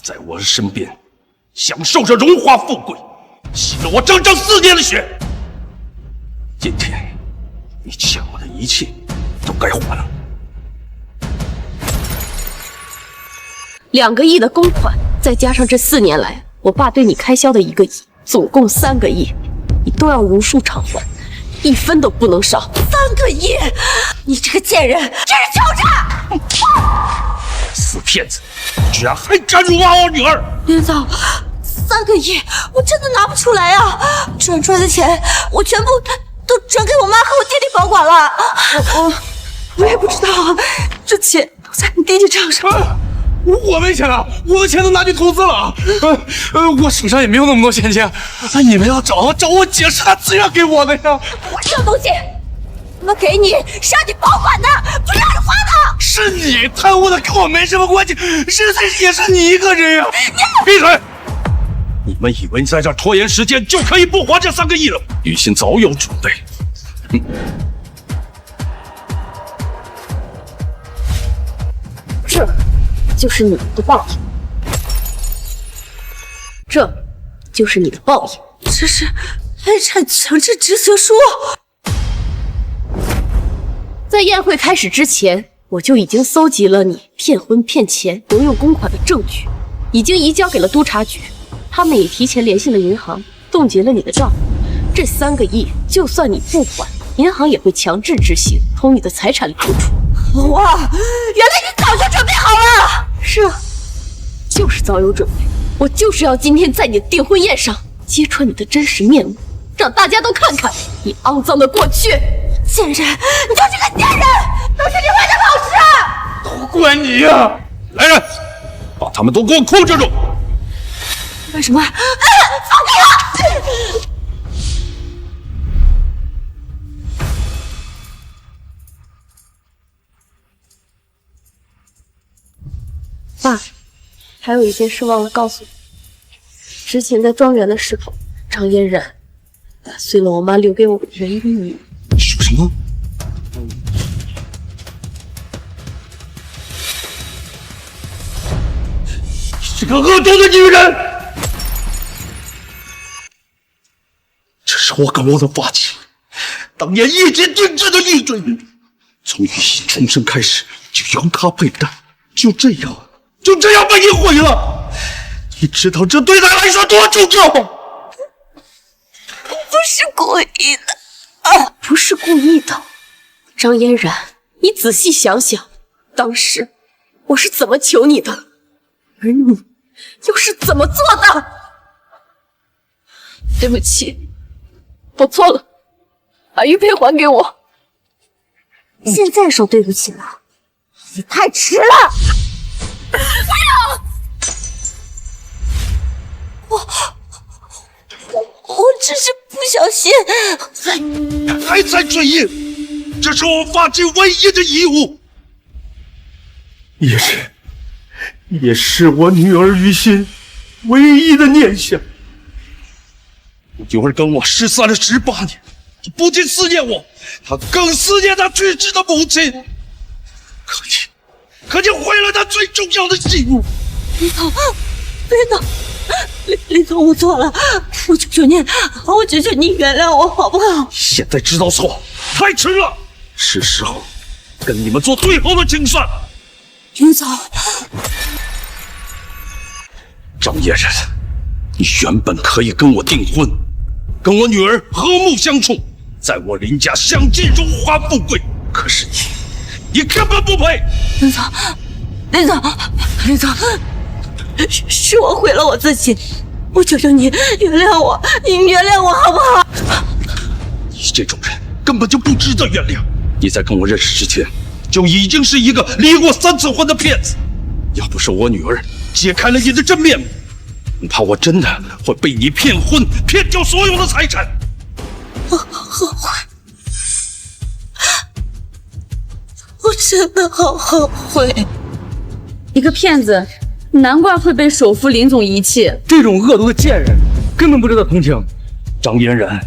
在我的身边享受着荣华富贵，洗了我整整4年的血。今天你欠我的一切都该还了。2个亿的公款，再加上这4年来我爸对你开销的1个亿，总共3个亿，你都要如数偿还，1分都不能少。3个亿！你这个贱人，这是敲诈！死骗子，居然还敢辱骂我女儿！林总，3个亿我真的拿不出来啊！转出来的钱我全部都转给我妈和我弟弟保管了。我也不知道啊，这钱都在你弟弟账上。我没钱了，我的钱都拿去投资了。我手上也没有那么多闲钱。你们要找我姐，是她自愿给我的呀。我这东西，我给你是让你保管的，不是让你花的。是你贪污的，跟我没什么关系，实在也是你一个人呀。闭嘴！你们以为你在这拖延时间就可以不还这3个亿了？雨欣早有准备。这就是你的报应，这就是你的报应。这是财产强制执行书。在宴会开始之前，我就已经搜集了你骗婚骗钱、挪用公款的证据，已经移交给了督察局，他们也提前联系了银行，冻结了你的账。这3个亿，就算你不还，银行也会强制执行，从你的财产里扣除。哇，原来你早就准备好了！是啊，就是早有准备。我就是要今天在你的订婚宴上揭穿你的真实面目，让大家都看看你肮脏的过去。贱人，你就是个贱人，都是你坏的老师！都怪你呀！来人，把他们都给我控制住！为什么？放开我！爸，还有一件事忘了告诉你。之前在庄园的时候，张嫣然打碎了我妈留给我的人鱼米。说什么？你这个恶毒的女人！这是我跟我的发妻当年一肩定制的玉坠，从雨欣出生开始就由她佩戴，就这样被你毁了。你知道这对她来说多重要吗？不是故意的，不是故意的。张嫣然，你仔细想想，当时我是怎么求你的，而你又是怎么做的？对不起，我错了，把玉佩还给我。现在说对不起了，也太迟了。我只是不小心。还在追忆，这是我发妻唯一的义务，也是我女儿于心唯一的念想。我女儿跟我失散了18年，她不仅思念我，她更思念她去世的母亲。可你毁了她最重要的信物。林总，林总，我错了，我求求你原谅我好不好？现在知道错太迟了，是时候跟你们做最后的清算。林总，张嫣然，你原本可以跟我订婚，跟我女儿和睦相处，在我林家享尽荣华富贵。可是你根本不配。林总，林总，林总，是我毁了我自己，我求求你原谅我，你原谅我好不好？你这种人根本就不值得原谅。你在跟我认识之前，就已经是一个离过3次婚的骗子。要不是我女儿揭开了你的真面目，恐怕我真的会被你骗婚，骗掉所有的财产。我后悔，我真的好后悔。一个骗子，难怪会被首富林总遗弃。这种恶毒的贱人，根本不值得同情。张嫣然，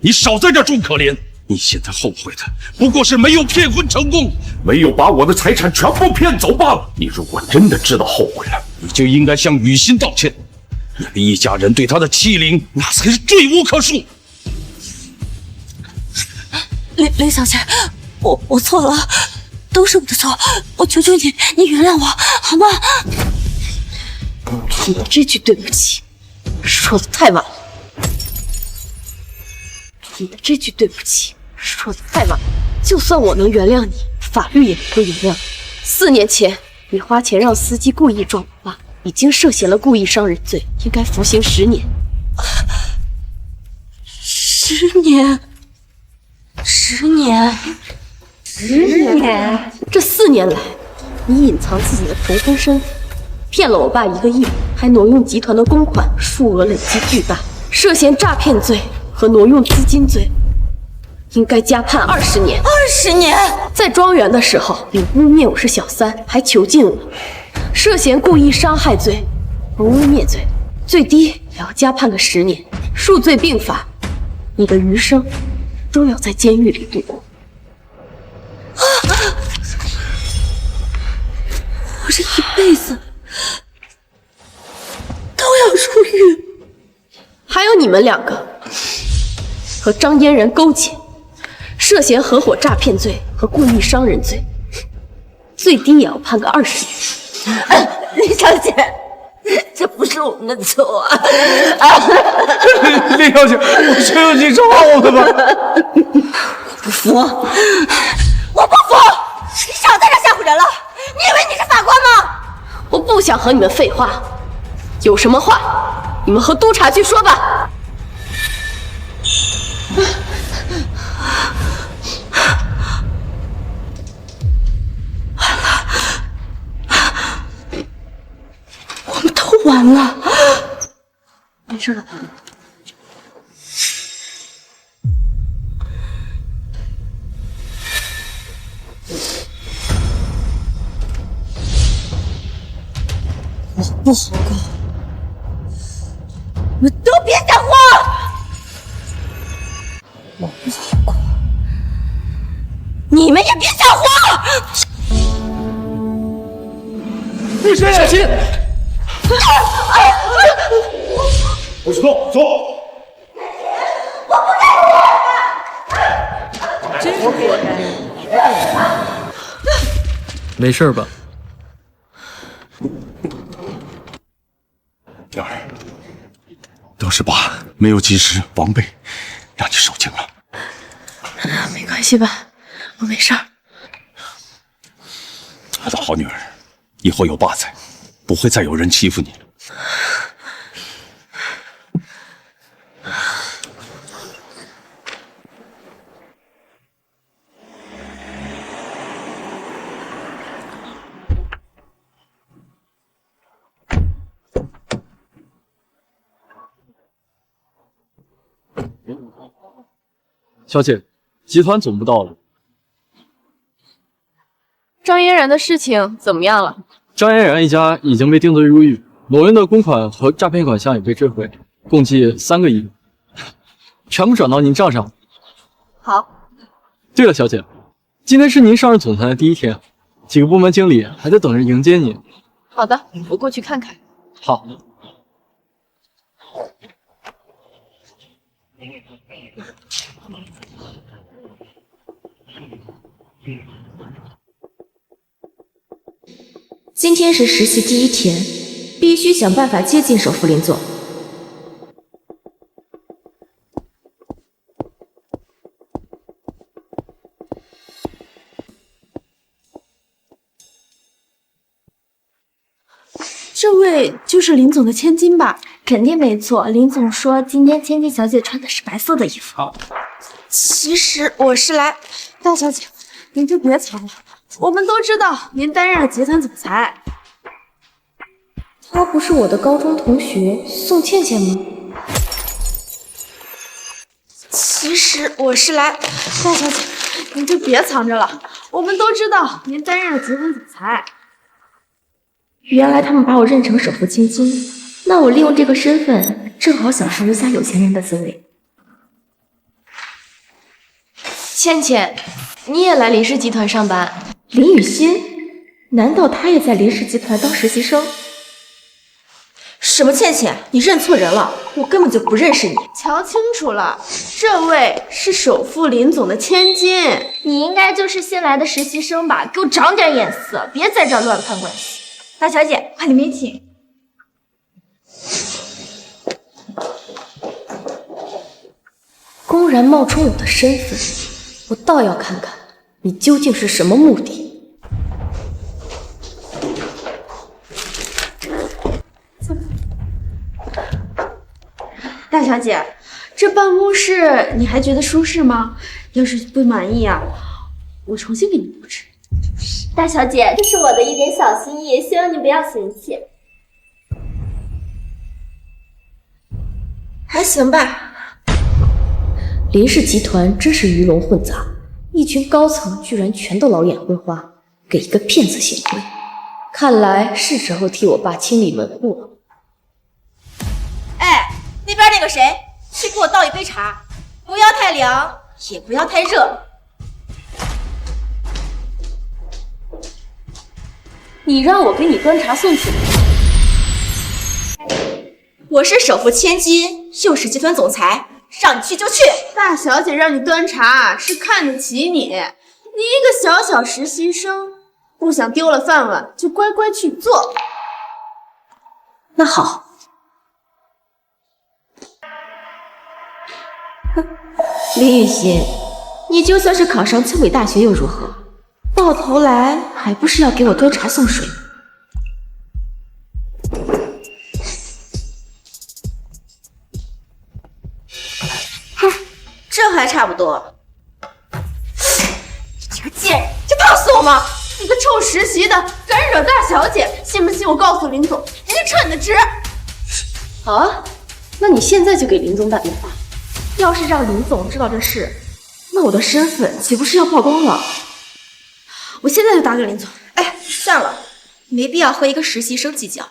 你少在这装可怜。你现在后悔的不过是没有骗婚成功，没有把我的财产全部骗走罢了。你如果真的知道后悔了，你就应该向雨欣道歉。你们一家人对她的欺凌，那才是罪无可恕。林小姐，我错了，都是我的错，我求求你，你原谅我好吗？你这句对不起说的太晚了，你的这句对不起说的太晚了。就算我能原谅你，法律也不会原谅你。4年前，你花钱让司机故意撞我爸，已经涉嫌了故意伤人罪，应该服刑10年。10年，10年，10年！这4年来，你隐藏自己的重婚身份，骗了我爸1个亿，还挪用集团的公款，数额累积巨大，涉嫌诈骗罪和挪用资金罪，应该加判20年。20年！在庄园的时候，你污蔑我是小三，还囚禁我，涉嫌故意伤害罪和污蔑罪，最低也要加判个10年，数罪并罚，你的余生都要在监狱里度过。我这一辈子都要入狱。还有你们2个和张嫣然勾结，涉嫌合伙诈骗罪和故意伤人罪，最低也要判个20年。林小姐，这不是我们的错啊！林小姐，我求求你饶我们吧！不服，我不服！你少在这吓唬人了！你以为你是法官吗？我不想和你们废话，有什么话你们和督察去说吧。我们都完了。没事了。我不好过，你们都别讲话！我不好过，你们也别讲话！律师，小心！不许动，走！我不干！真是活该！没事吧？嫣儿，都是爸没有及时防备，让你受惊了。没关系吧，我没事儿。我的好女儿，以后有爸在，不会再有人欺负你了。小姐，集团总部到了。张嫣然的事情怎么样了？张嫣然一家已经被定罪入狱，挪用的公款和诈骗款项也被追回，共计3个亿，全部转到您账上。好。对了，小姐，今天是您上任总裁的第1天，几个部门经理还在等着迎接您。好的，我过去看看。好。今天是实习第1天，必须想办法接近首富林总。位就是林总的千金吧？肯定没错，林总说今天千金小姐穿的是白色的衣服。好，其实我是来……大小姐，您就别藏了，我们都知道您担任了集团总裁。她不是我的高中同学宋倩倩吗？其实我是来……大小姐，您就别藏着了，我们都知道您担任了集团总裁。原来他们把我认成首富千金，那我利用这个身份，正好享受一下有钱人的滋味。倩倩，你也来林氏集团上班？林雨欣，难道她也在林氏集团当实习生？什么倩倩？你认错人了，我根本就不认识你。瞧清楚了，这位是首富林总的千金。你应该就是新来的实习生吧？给我长点眼色，别在这儿乱攀关系。大小姐，快里面请。公然冒充我的身份，我倒要看看你究竟是什么目的。大小姐，这办公室你还觉得舒适吗？要是不满意啊，我重新给你布置。大小姐，这是我的一点小心意，希望你不要嫌弃。还行吧。林氏集团真是鱼龙混杂，一群高层居然全都老眼昏花，给一个骗子显贵。看来是时候替我爸清理门户了。哎，那边那个谁，去给我倒一杯茶，不要太凉，也不要太热。你让我给你端茶送水？我是首富千金，又是集团总裁，让你去就去。大小姐让你端茶是看得起你，你一个小小实习生，不想丢了饭碗就乖乖去做。那好。林雨欣，你就算是考上清北大学又如何？到头来还不是要给我端茶送水？哼，这还差不多。这个贱人，就怕死我吗？你个臭实习的，敢惹大小姐，信不信我告诉林总，直接撤你的职？好啊，那你现在就给林总打电话。要是让林总知道这事，那我的身份岂不是要曝光了？我现在就打给林总。哎，算了，没必要和一个实习生计较。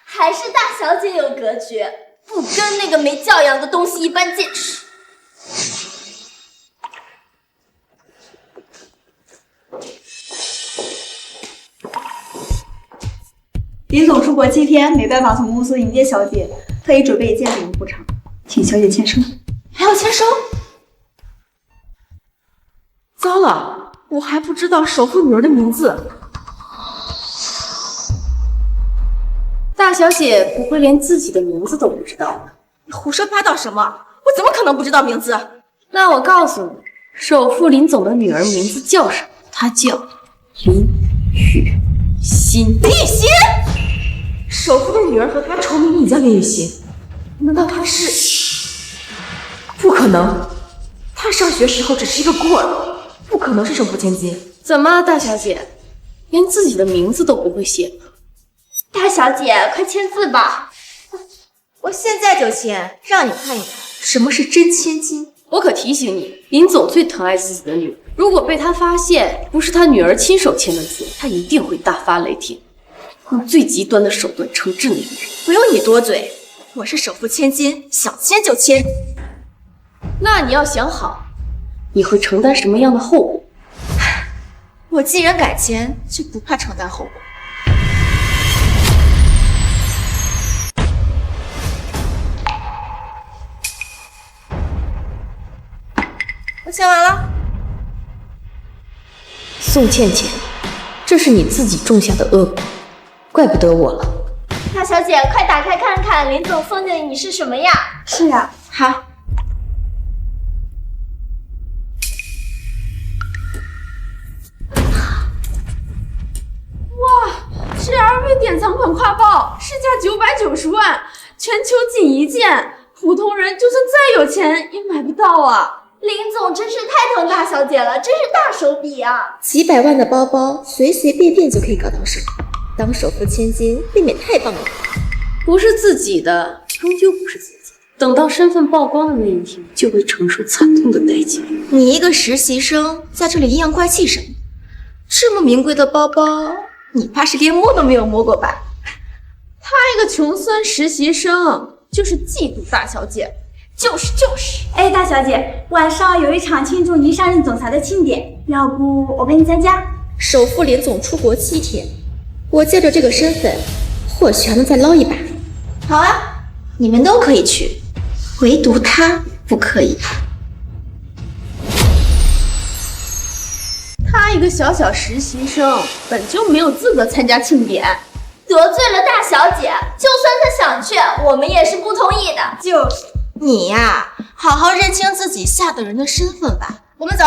还是大小姐有格局，不跟那个没教养的东西一般见识。林总出国7天，没办法从公司迎接小姐，特意准备一件礼物补偿，请小姐签收。还要签收？糟了，我还不知道首富女儿的名字。大小姐不会连自己的名字都不知道吧？你胡说八道什么？我怎么可能不知道名字？那我告诉你，首富林总的女儿名字叫什么？她叫林雨欣。林雨欣？首富的女儿和她重名也叫林雨欣？难道她是？不可能，她上学时候只是一个孤儿，不可能是首富千金。怎么，大小姐连自己的名字都不会写吗？大小姐，快签字吧！我现在就签，让你看一看什么是真千金。我可提醒你，林总最疼爱自己的女儿，如果被他发现不是他女儿亲手签的字，他一定会大发雷霆，用最极端的手段惩治那个人。不用你多嘴，我是首富千金，想签就签。那你要想好，你会承担什么样的后果？我既然敢签，就不怕承担后果。我签完了。宋倩倩，这是你自己种下的恶果，怪不得我了。大小姐，快打开看看，林总送给你是什么呀？是啊，好。哇，是 LV 典藏款挎包，市价990万，全球仅1件，普通人就算再有钱也买不到啊！林总真是太疼大小姐了，真是大手笔啊！几百万的包包，随随便便就可以搞到手，当首富千金未免太棒了。不是自己的，终究不是自己。等到身份曝光的那一天，就会承受惨痛的代价。你一个实习生，在这里阴阳怪气什么？这么名贵的包包，你怕是连摸都没有摸过吧？他一个穷酸实习生，就是嫉妒大小姐。就是。哎，大小姐，晚上有一场庆祝您上任总裁的庆典，要不我陪你参加？首富林总出国7天，我借着这个身份，或许还能再捞一把。好啊，你们都可以去，唯独他不可以。他一个小实习生，本就没有资格参加庆典。得罪了大小姐，就算她想去，我们也是不同意的。就是你呀，好好认清自己下等人的身份吧。我们走。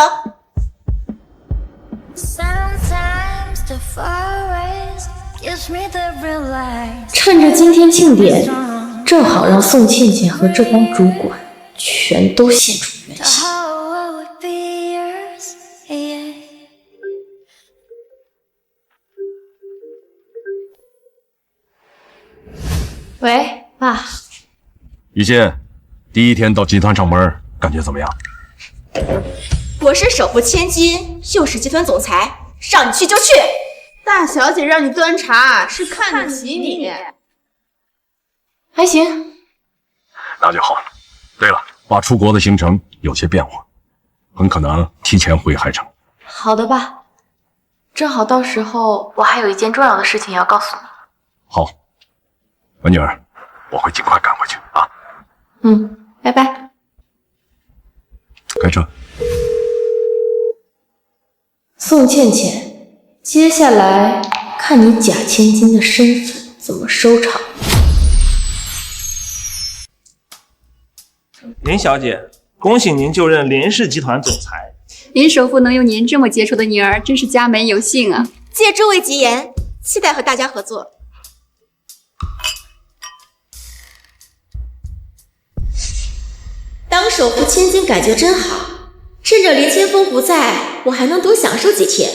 趁着今天庆典，正好让宋倩倩和这帮主管全都现出原形。喂，爸。雨欣，第一天到集团上班，感觉怎么样？我是首富千金，又是集团总裁，让你去就去。大小姐让你端茶，是看得起你。还行。那就好。对了，爸出国的行程有些变化，很可能提前回海城。好的吧，正好到时候我还有一件重要的事情要告诉你。好，我女儿，我会尽快赶回去啊。拜拜。开车。宋倩倩，接下来看你假千金的身份怎么收场。林小姐，恭喜您就任林氏集团总裁。林首富能有您这么杰出的女儿，真是家门有幸啊！借诸位吉言，期待和大家合作。当首富千金感觉真好，趁着林千峰不在，我还能多享受几天。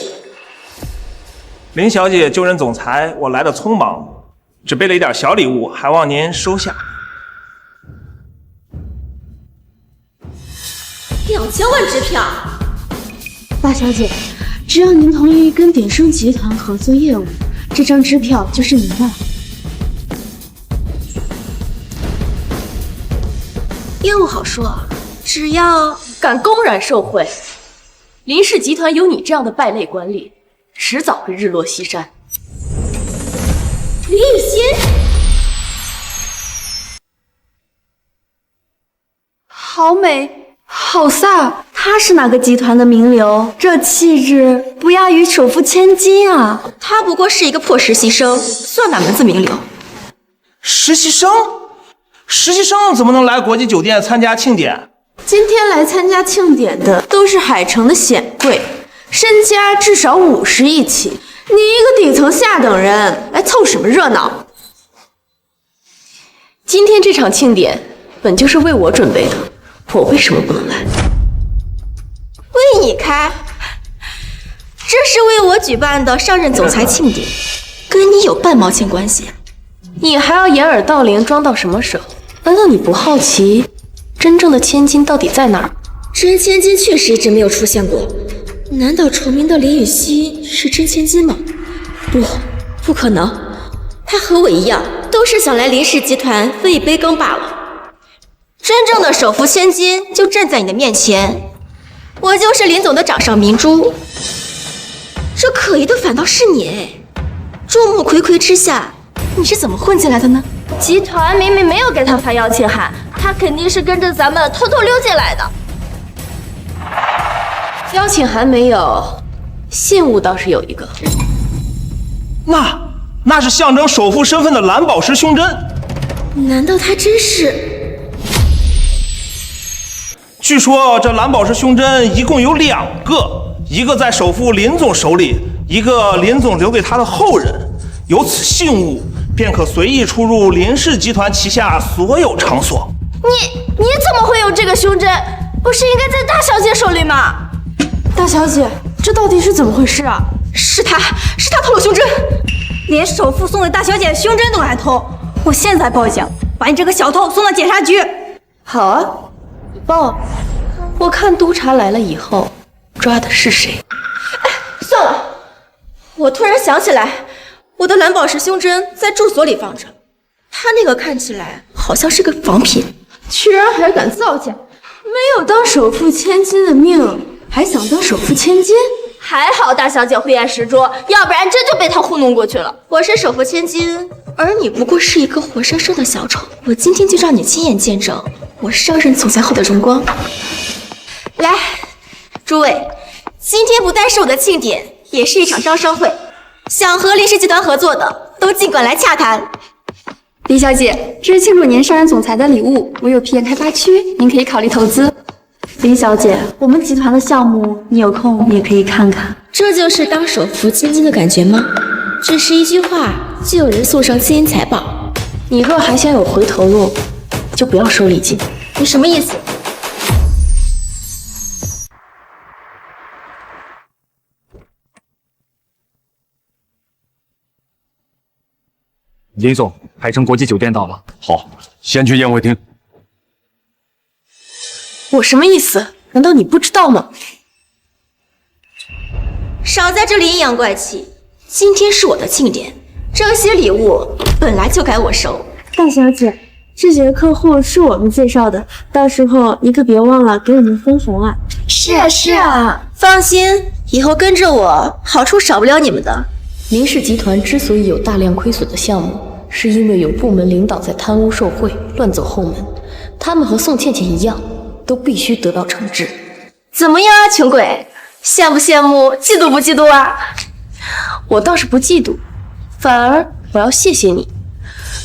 林小姐就任总裁，我来的匆忙，只备了一点小礼物，还望您收下。2000万支票，大小姐，只要您同意跟鼎盛集团合作业务，这张支票就是您的。业务好说，只要敢公然受贿，林氏集团有你这样的败类管理，迟早会日落西山。李雨欣，好美，好飒，她是哪个集团的名流？这气质不亚于首富千金啊！她不过是一个破实习生，算哪门子名流？实习生？实习生怎么能来国际酒店参加庆典？今天来参加庆典的都是海城的显贵，身家至少50亿起。你一个底层下等人，来凑什么热闹？今天这场庆典本就是为我准备的，我为什么不能来？为你开？这是为我举办的上任总裁庆典，跟你有半毛钱关系？你还要掩耳盗铃装到什么时候？难道你不好奇真正的千金到底在哪儿？真千金确实一直没有出现过，难道重名的李雨熙是真千金吗？不可能，她和我一样，都是想来林氏集团分一杯羹罢了。真正的首富千金就站在你的面前，我就是林总的掌上明珠。这可疑的反倒是你哎！众目睽睽之下，你是怎么混进来的呢？集团明明没有给他发邀请函，他肯定是跟着咱们偷偷溜进来的。邀请函没有，信物倒是有一个。那是象征首富身份的蓝宝石胸针。难道他真是？据说这蓝宝石胸针一共有2个，一个在首富林总手里，一个林总留给他的后人。有此信物，便可随意出入林氏集团旗下所有场所。你怎么会有这个胸针？不是应该在大小姐手里吗？大小姐，这到底是怎么回事啊？是他偷了胸针，连首富送给大小姐的胸针都敢偷！我现在报警，把你这个小偷送到检察局。好啊，你报，我看督察来了以后抓的是谁。算了，我突然想起来，我的蓝宝石胸针在住所里放着，它那个看起来好像是个仿品。居然还敢造假！没有当首富千金的命，还想当首富千金？还好大小姐慧眼识珠，要不然真就被他糊弄过去了。我是首富千金，而你不过是一个活生生的小丑。我今天就让你亲眼见证我上任总裁后的荣光。来，诸位，今天不但是我的庆典，也是一场招商会，想和林氏集团合作的都尽管来洽谈。李小姐，这是庆祝您上任总裁的礼物，我有批研开发区，您可以考虑投资。林小姐，我们集团的项目，你有空也可以看看。这就是当首富千金的感觉吗？只是一句话，就有人送上金银财宝。你若还想有回头路，就不要收礼金。你什么意思？林总，海城国际酒店到了。好，先去宴会厅。我什么意思？难道你不知道吗？少在这里阴阳怪气！今天是我的庆典，这些礼物本来就该我收。大小姐，这几个客户是我们介绍的，到时候你可别忘了给我们分红啊！是啊，放心，以后跟着我，好处少不了你们的。林氏集团之所以有大量亏损的项目，是因为有部门领导在贪污受贿、乱走后门，他们和宋倩倩一样，都必须得到惩治。怎么样啊，穷鬼？羡不羡慕？嫉妒不嫉妒啊？我倒是不嫉妒，反而我要谢谢你。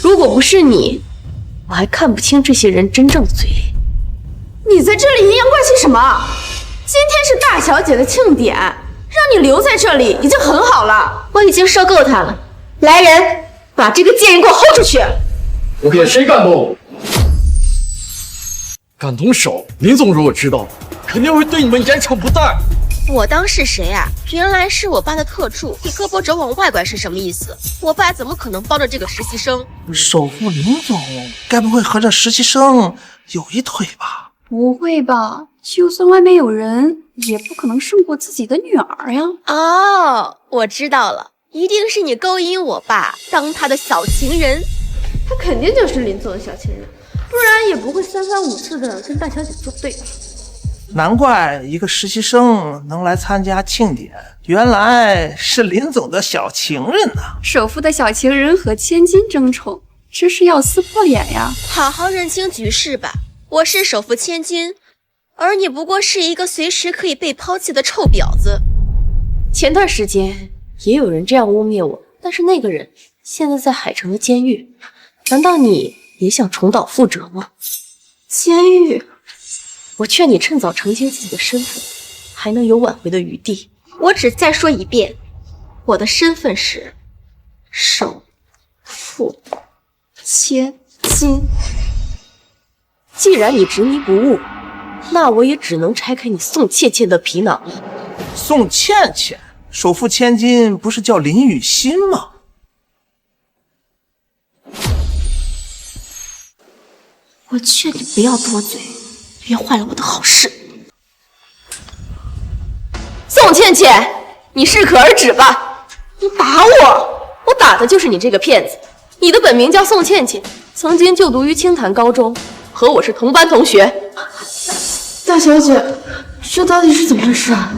如果不是你，我还看不清这些人真正的嘴脸。你在这里阴阳怪气什么？今天是大小姐的庆典，让你留在这里已经很好了。我已经说够他了。来人，把这个贱人给我轰出去！我给谁敢动？敢动手，林总如果知道，肯定会对你们严惩不贷。我当是谁啊？原来是我爸的特助，你胳膊肘往外拐是什么意思？我爸怎么可能帮着这个实习生？首富林总该不会和这实习生有一腿吧？不会吧？就算外面有人，也不可能胜过自己的女儿呀。哦，我知道了，一定是你勾引我爸，当他的小情人。他肯定就是林总的小情人，不然也不会三番五次的跟大小姐作对。难怪一个实习生能来参加庆典，原来是林总的小情人呐！首富的小情人和千金争宠，这是要撕破脸呀！好好认清局势吧，我是首富千金，而你不过是一个随时可以被抛弃的臭婊子。前段时间也有人这样污蔑我，但是那个人现在在海城的监狱，难道你也想重蹈覆辙吗？监狱，我劝你趁早澄清自己的身份，还能有挽回的余地。我只再说一遍，我的身份是首富千金。既然你执迷不悟，那我也只能拆开你宋倩倩的皮囊了。宋倩倩，首富千金不是叫林雨欣吗？我劝你不要多嘴，别坏了我的好事。宋倩倩，你适可而止吧！你打我，我打的就是你这个骗子。你的本名叫宋倩倩，曾经就读于清潭高中，和我是同班同学。大小姐，这到底是怎么回事啊？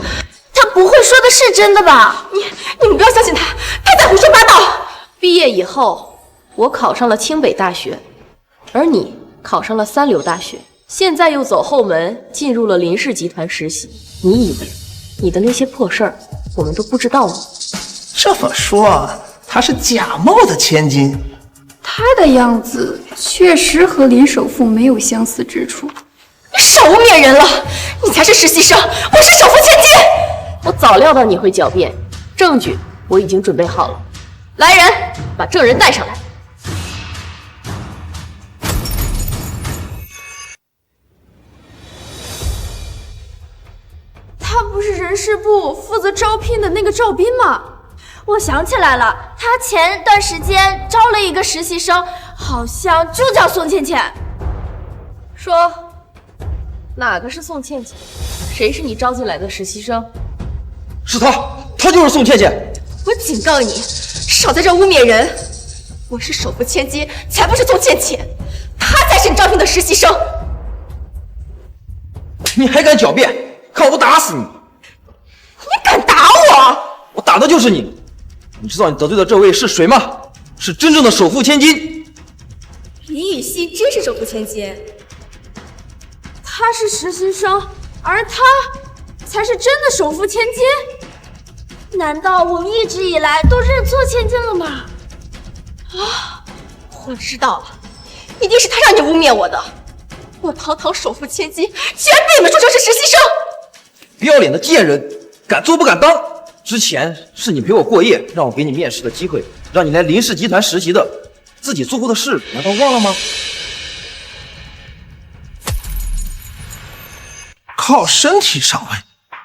他不会说的是真的吧？你们不要相信他，他在胡说八道。毕业以后，我考上了清北大学，而你考上了三流大学，现在又走后门进入了林氏集团实习。你以为你的那些破事儿我们都不知道吗？这么说，她是假冒的千金。她的样子确实和林首富没有相似之处。你少污蔑人了！你才是实习生，我是首富千金。我早料到你会狡辩，证据我已经准备好了。来人，把证人带上来。他不是人事部负责招聘的那个赵斌吗？我想起来了，他前段时间招了一个实习生，好像就叫宋倩倩。说，哪个是宋倩倩？谁是你招进来的实习生？是她就是宋倩倩。我警告你，少在这污蔑人！我是首富千金，才不是宋倩倩，她才是你招聘的实习生。你还敢狡辩？看我不打死你！你敢打我？我打的就是你！你知道你得罪的这位是谁吗？是真正的首富千金。李雨熙真是首富千金，他是实习生，而他才是真的首富千金。难道我们一直以来都认错千金了吗？啊，我知道了，一定是他让你污蔑我的。我堂堂首富千金，居然被你们说成是实习生！不要脸的贱人，敢做不敢当！之前是你陪我过夜，让我给你面试的机会，让你来林氏集团实习的，自己做过的事难道忘了吗？靠身体上位，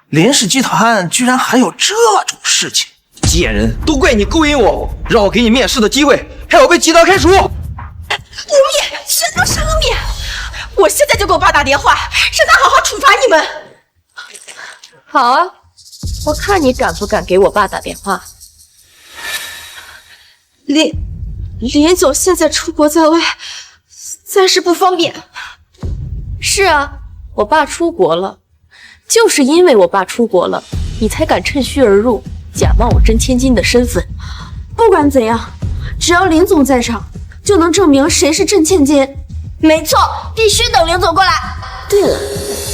林氏集团居然还有这种事情！贱人，都怪你勾引我，让我给你面试的机会，害我被集团开除。污蔑，全都是污蔑！我现在就给我爸打电话，让他好好处罚你们。好啊，我看你敢不敢给我爸打电话。林总现在出国在外，暂时不方便。是啊，我爸出国了，就是因为我爸出国了，你才敢趁虚而入，假冒我真千金的身份。不管怎样，只要林总在场，就能证明谁是真千金。没错，必须等林总过来。对了，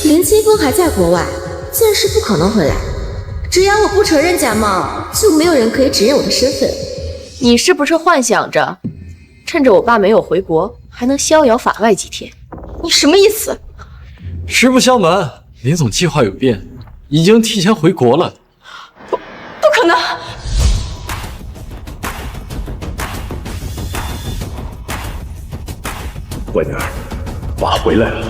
林清风还在国外，暂时不可能回来。只要我不承认假冒，就没有人可以指认我的身份。你是不是幻想着，趁着我爸没有回国，还能逍遥法外几天？你什么意思？实不相瞒，林总计划有变，已经提前回国了。不可能！乖女儿，爸回来了。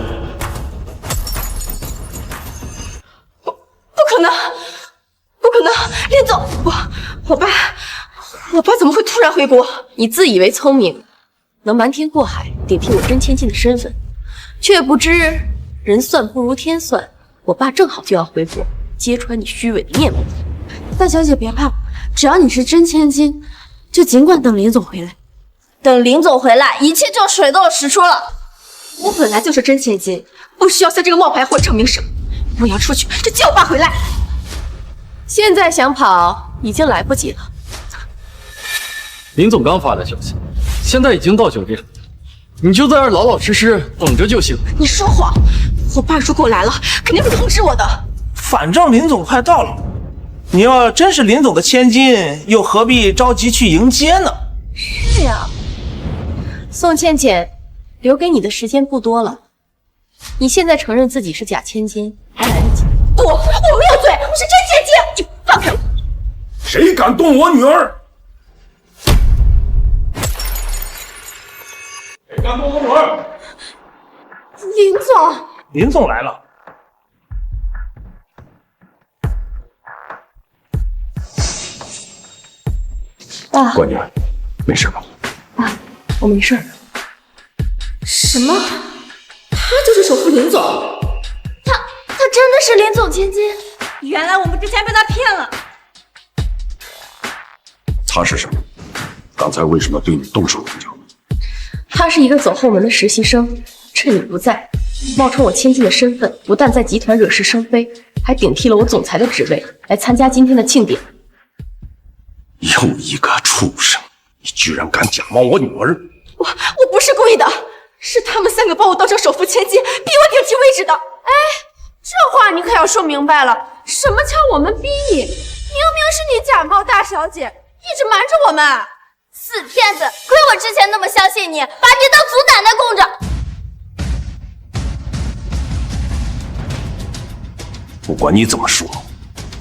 不可能！不可能！林总，我爸怎么会突然回国？你自以为聪明，能瞒天过海，顶替我真千金的身份，却不知人算不如天算。我爸正好就要回国，揭穿你虚伪的面目。大小姐别怕，只要你是真千金，就尽管等林总回来。等林总回来，一切就水到渠出了。我本来就是真千金，不需要向这个冒牌货证明什么。我要出去，就叫我爸回来。现在想跑已经来不及了。林总刚发的消息，现在已经到酒店，你就在这儿老老实实等着就行。你说谎！我爸如果来了，肯定会通知我的。反正林总快到了，你要真是林总的千金，又何必着急去迎接呢？是呀，宋倩倩，留给你的时间不多了。你现在承认自己是假千金，还来得及。不，我没有罪，我是真千金！你放开我！谁敢动我女儿？谁敢动我女儿？林总，林总来了。爸，乖女儿，没事吧？爸，我没事。什么？他就是首富林总？他真的是林总千金？原来我们之前被他骗了。他是什么？刚才为什么对你动手动脚？他是一个走后门的实习生，趁你不在，冒充我千金的身份，不但在集团惹是生非，还顶替了我总裁的职位，来参加今天的庆典。又一个畜生！你居然敢假冒我女儿！我不是故意的，是他们三个把我当成首富千金，逼我顶替位置的。哎，这话你可要说明白了，什么叫我们逼你？明明是你假冒大小姐，一直瞒着我们。死骗子！亏我之前那么相信你，把你当祖奶奶供着。不管你怎么说，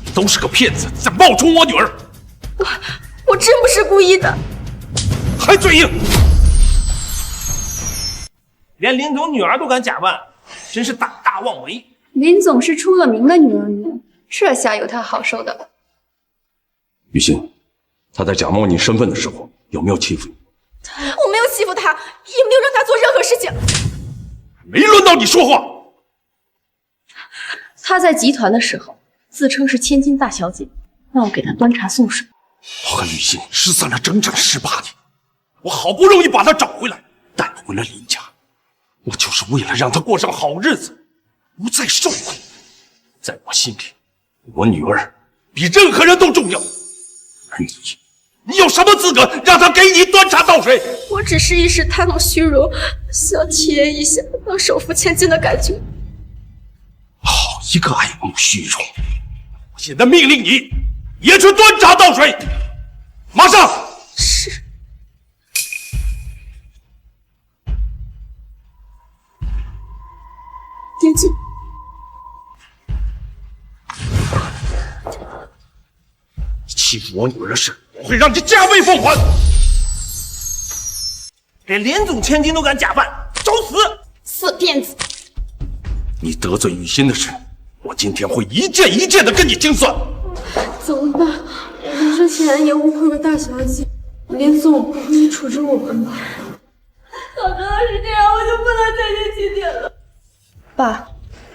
你都是个骗子，在冒充我女儿。我我真不是故意的。还嘴硬！连林总女儿都敢假扮，真是胆大妄为。林总是出了名的女人缘，这下有他好受的了。雨欣，他在假冒你身份的时候有没有欺负你？我没有欺负他，也没有让他做任何事情。没轮到你说话。他在集团的时候自称是千金大小姐，让我给他端茶送水。我和雨欣失散了整整18年，我好不容易把她找回来，带回了林家，我就是为了让她过上好日子，不再受苦。在我心里，我女儿比任何人都重要。而你有什么资格让她给你端茶倒水？我只是一时贪慕虚荣，想体验一下当首富千金的感觉。好一个爱慕虚荣！我现在命令你，也去端茶倒水，马上！是。点击。你欺负我女儿的事，我会让你加倍奉还！连林总千金都敢假扮，找死！死骗子！你得罪雨欣的事，我今天会一件一件的跟你清算。怎么办？我们之前也误会了大小姐，林总不会处置我们吧？早知道是这样，我就不能再见起点了。爸，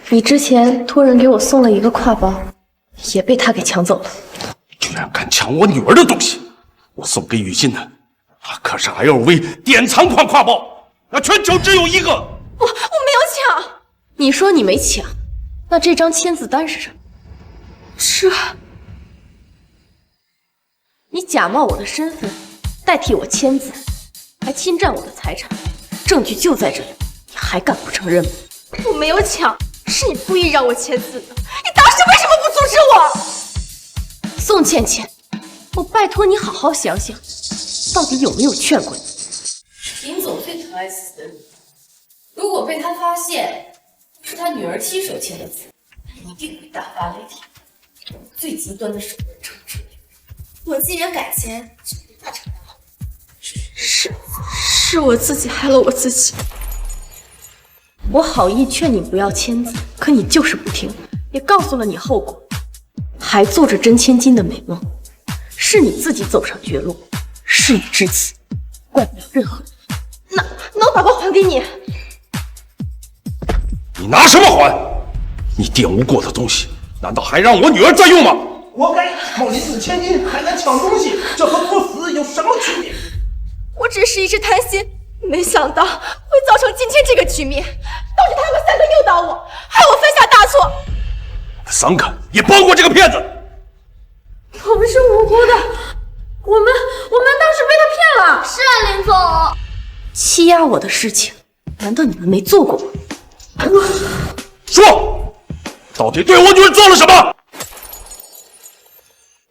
你之前托人给我送了一个挎包，也被他给抢走了。居然敢抢我女儿的东西！我送给雨欣的，可是 LV 典藏款挎包，那全球只有一个。我没有抢。你说你没抢，那这张签字单是什么？你假冒我的身份，代替我签字，还侵占我的财产，证据就在这里，你还敢不承认吗？我没有抢，是你故意让我签字的。你当时为什么不阻止我？宋倩倩，我拜托你好好想想，到底有没有劝过你？林总最疼爱自己的女儿，如果被他发现是他女儿亲手签的字，一定会大发雷霆，用最极端的手段惩治你。我既然敢签，就对他承担。是我自己害了我自己。我好意劝你不要签字，可你就是不听，也告诉了你后果，还做着真千金的美梦。是你自己走上绝路，事已至此，怪不了任何人。那我把包还给你。你拿什么还？你玷污过的东西，难道还让我女儿再用吗？活该！冒林子千金还敢抢东西，这和作死有什么区别？我只是一时贪心，没想到会造成今天这个局面，导致他们3个诱导我，害我犯下大错。3个也包括这个骗子。我们是无辜的，我们当时被他骗了。是啊，林总。欺压我的事情，难道你们没做过吗？说，到底对我女儿做了什么？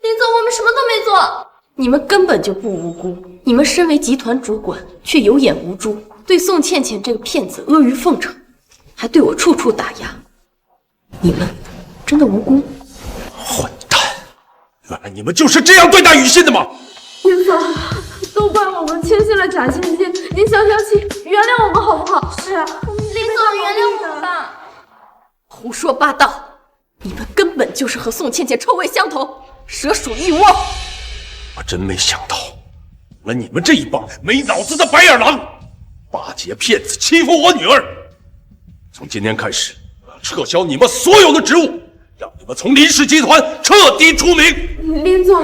林总，我们什么都没做。你们根本就不无辜，你们身为集团主管，却有眼无珠，对宋倩倩这个骗子阿谀奉承，还对我处处打压。你们真的无辜？混蛋！原来你们就是这样对待雨欣的吗？林总，都怪我们签下了假签金，您消消气，原谅我们好不好？是啊，林总，原谅我们吧。胡说八道！你们根本就是和宋倩倩臭味相投，蛇鼠一窝。我真没想到，了你们这一帮没脑子的白眼狼，巴结骗子欺负我女儿。从今天开始，我要撤销你们所有的职务，让你们从林氏集团彻底除名。林总，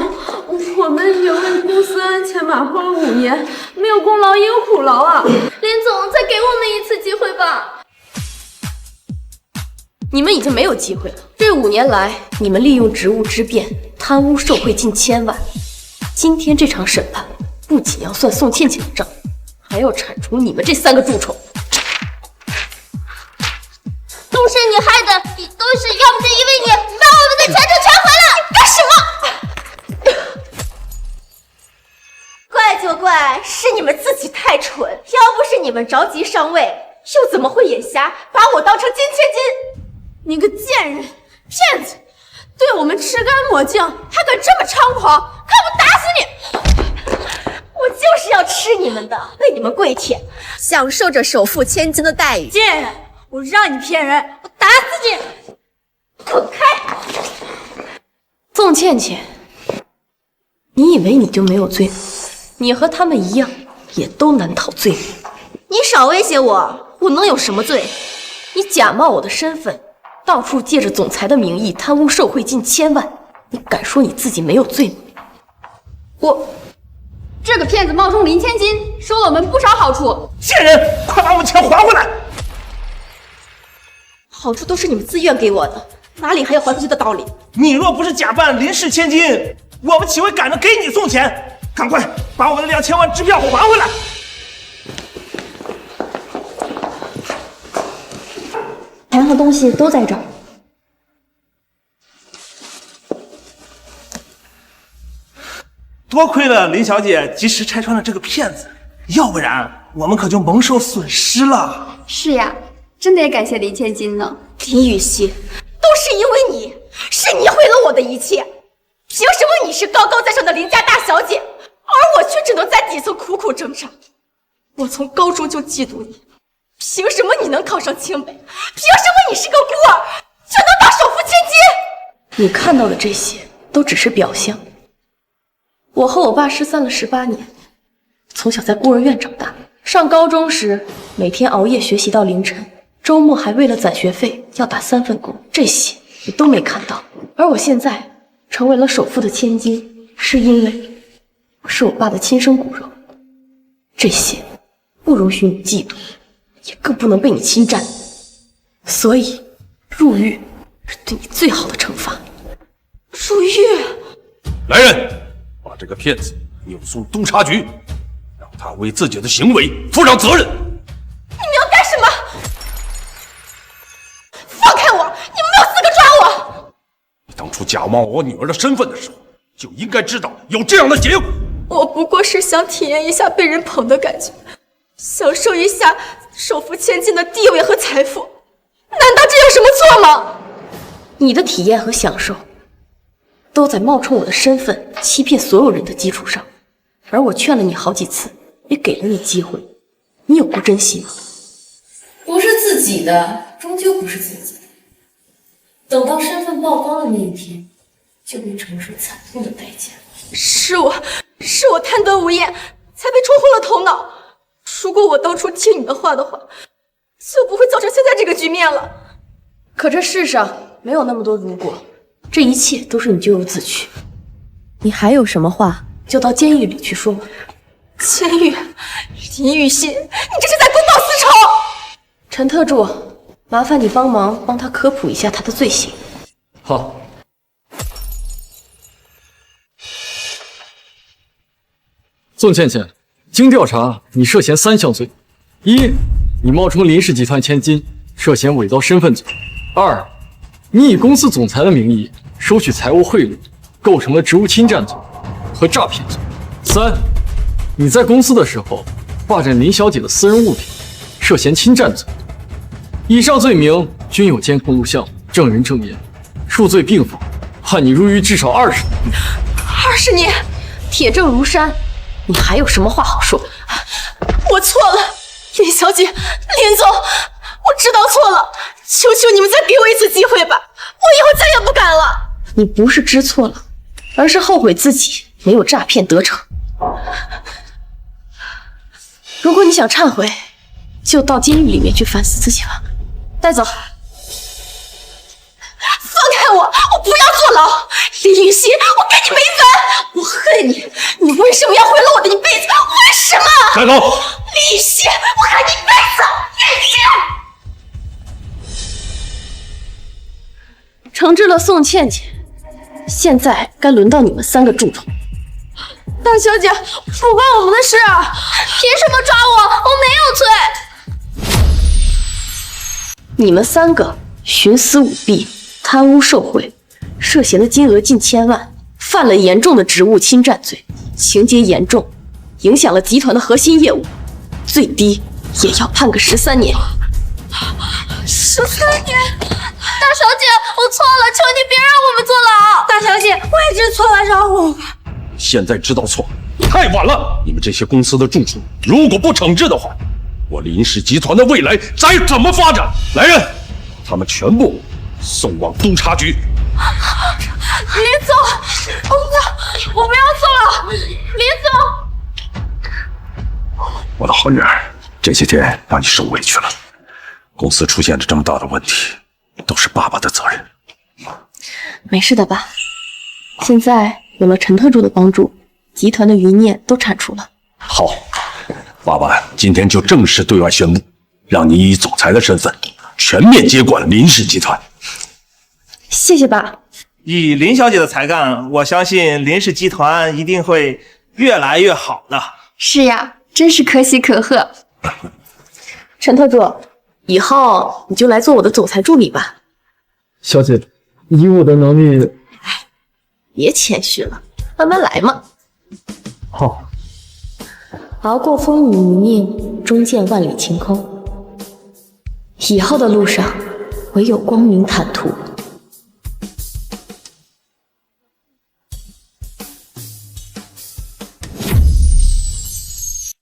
我们也为公司鞍前马后了5年，没有功劳也有苦劳啊。林总，再给我们一次机会吧。你们已经没有机会了。这5年来，你们利用职务之便，贪污受贿近1000万。今天这场审判，不仅要算宋倩倩的账，还要铲除你们这3个蛀虫。都是你害的，都是要不是因为你，把我们的钱都全回来。干什么？怪就怪是你们自己太蠢，要不是你们着急上位，又怎么会眼瞎把我当成金千金？你个贱人，骗子，对我们吃干抹净，还敢这么猖狂，看我打死你！我就是要吃你们的，为你们跪舔，享受着首富千金的待遇。贱人，我让你骗人，我打死你！滚开！宋倩倩，你以为你就没有罪吗？你和他们一样，也都难逃罪名。你少威胁我，我能有什么罪？你假冒我的身份，到处借着总裁的名义贪污受贿近千万，你敢说你自己没有罪吗？这个骗子冒充林千金，收了我们不少好处。贱人，快把我们钱还回来！好处都是你们自愿给我的，哪里还有还回去的道理？你若不是假扮林氏千金，我们岂会赶着给你送钱？赶快把我们的2000万支票还回来！钱和东西都在这儿。多亏了林小姐及时拆穿了这个骗子，要不然我们可就蒙受损失了。是呀，真得感谢林千金呢。林雨熙，都是因为你，是你毁了我的一切。凭什么你是高高在上的林家大小姐，而我却只能在底层苦苦挣扎？我从高中就嫉妒你，凭什么你能考上清北？凭什么你是个孤儿就能当首富千金？你看到的这些都只是表象。我和我爸失散了18年，从小在孤儿院长大。上高中时，每天熬夜学习到凌晨，周末还为了攒学费要打3份工，这些你都没看到。而我现在成为了首富的千金，是因为我是我爸的亲生骨肉。这些不容许你嫉妒，也更不能被你侵占。所以，入狱是对你最好的惩罚。入狱！来人！把这个骗子扭送督察局，让他为自己的行为负上责任。你们要干什么？放开我！你们没有资格抓我！你当初假冒我女儿的身份的时候，就应该知道有这样的结果。我不过是想体验一下被人捧的感觉，享受一下首富千金的地位和财富，难道这有什么错吗？你的体验和享受都在冒充我的身份欺骗所有人的基础上，而我劝了你好几次，也给了你机会，你有不珍惜吗？不是自己的，终究不是自己的。等到身份曝光的那一天，就会承受惨痛的代价。是我贪得无厌，才被冲昏了头脑。如果我当初听你的话的话，就不会造成现在这个局面了。可这世上没有那么多如果，这一切都是你咎由自取。你还有什么话，就到监狱里去说吧。监狱？林雨熙，你这是在公报私仇！陈特助，麻烦你帮他科普一下他的罪行。好。宋倩倩，经调查，你涉嫌3项罪：一，你冒充林氏集团千金，涉嫌伪造身份罪；二，你以公司总裁的名义收取财物贿赂，构成了职务侵占罪和诈骗罪；三，你在公司的时候霸占林小姐的私人物品，涉嫌侵占罪。以上罪名均有监控录像、证人证言，数罪并罚，判你入狱至少20年。20年，铁证如山。你还有什么话好说？我错了，林小姐，林总，我知道错了，求求你们再给我一次机会吧，我以后再也不敢了。你不是知错了，而是后悔自己没有诈骗得逞。如果你想忏悔，就到监狱里面去反思自己吧。带走。放开我！我不要坐牢！林雨熙，我跟你没完！我恨你！你为什么要毁了我的一辈子？为什么？站住！林雨熙，我恨你一辈子！林雨熙，惩治了宋倩倩，现在该轮到你们3个蛀虫。大小姐，不关我们的事，凭什么抓我？我没有罪。你们3个徇私舞弊、贪污受贿，涉嫌的金额近千万，犯了严重的职务侵占罪，情节严重，影响了集团的核心业务，最低也要判个13年。13年！大小姐，我错了，求你别让我们坐牢。大小姐，我也知错了，饶我吧。现在知道错太晚了。你们这些公司的住处，如果不惩治的话，我林氏集团的未来该怎么发展？来人，他们全部送往督察局。林总，我不要走了，林总。我的好女儿，这些天让你受委屈了。公司出现了这么大的问题，都是爸爸的责任。没事的爸，现在有了陈特助的帮助，集团的余孽都铲除了。好，爸爸今天就正式对外宣布，让你以总裁的身份全面接管林氏集团。谢谢爸。以林小姐的才干，我相信林氏集团一定会越来越好的。是呀，真是可喜可贺。陈特助，以后你就来做我的总裁助理吧。小姐，以我的能力，别谦虚了，慢慢来嘛。好。熬过风雨泥泞，终见万里晴空。以后的路上，唯有光明坦途。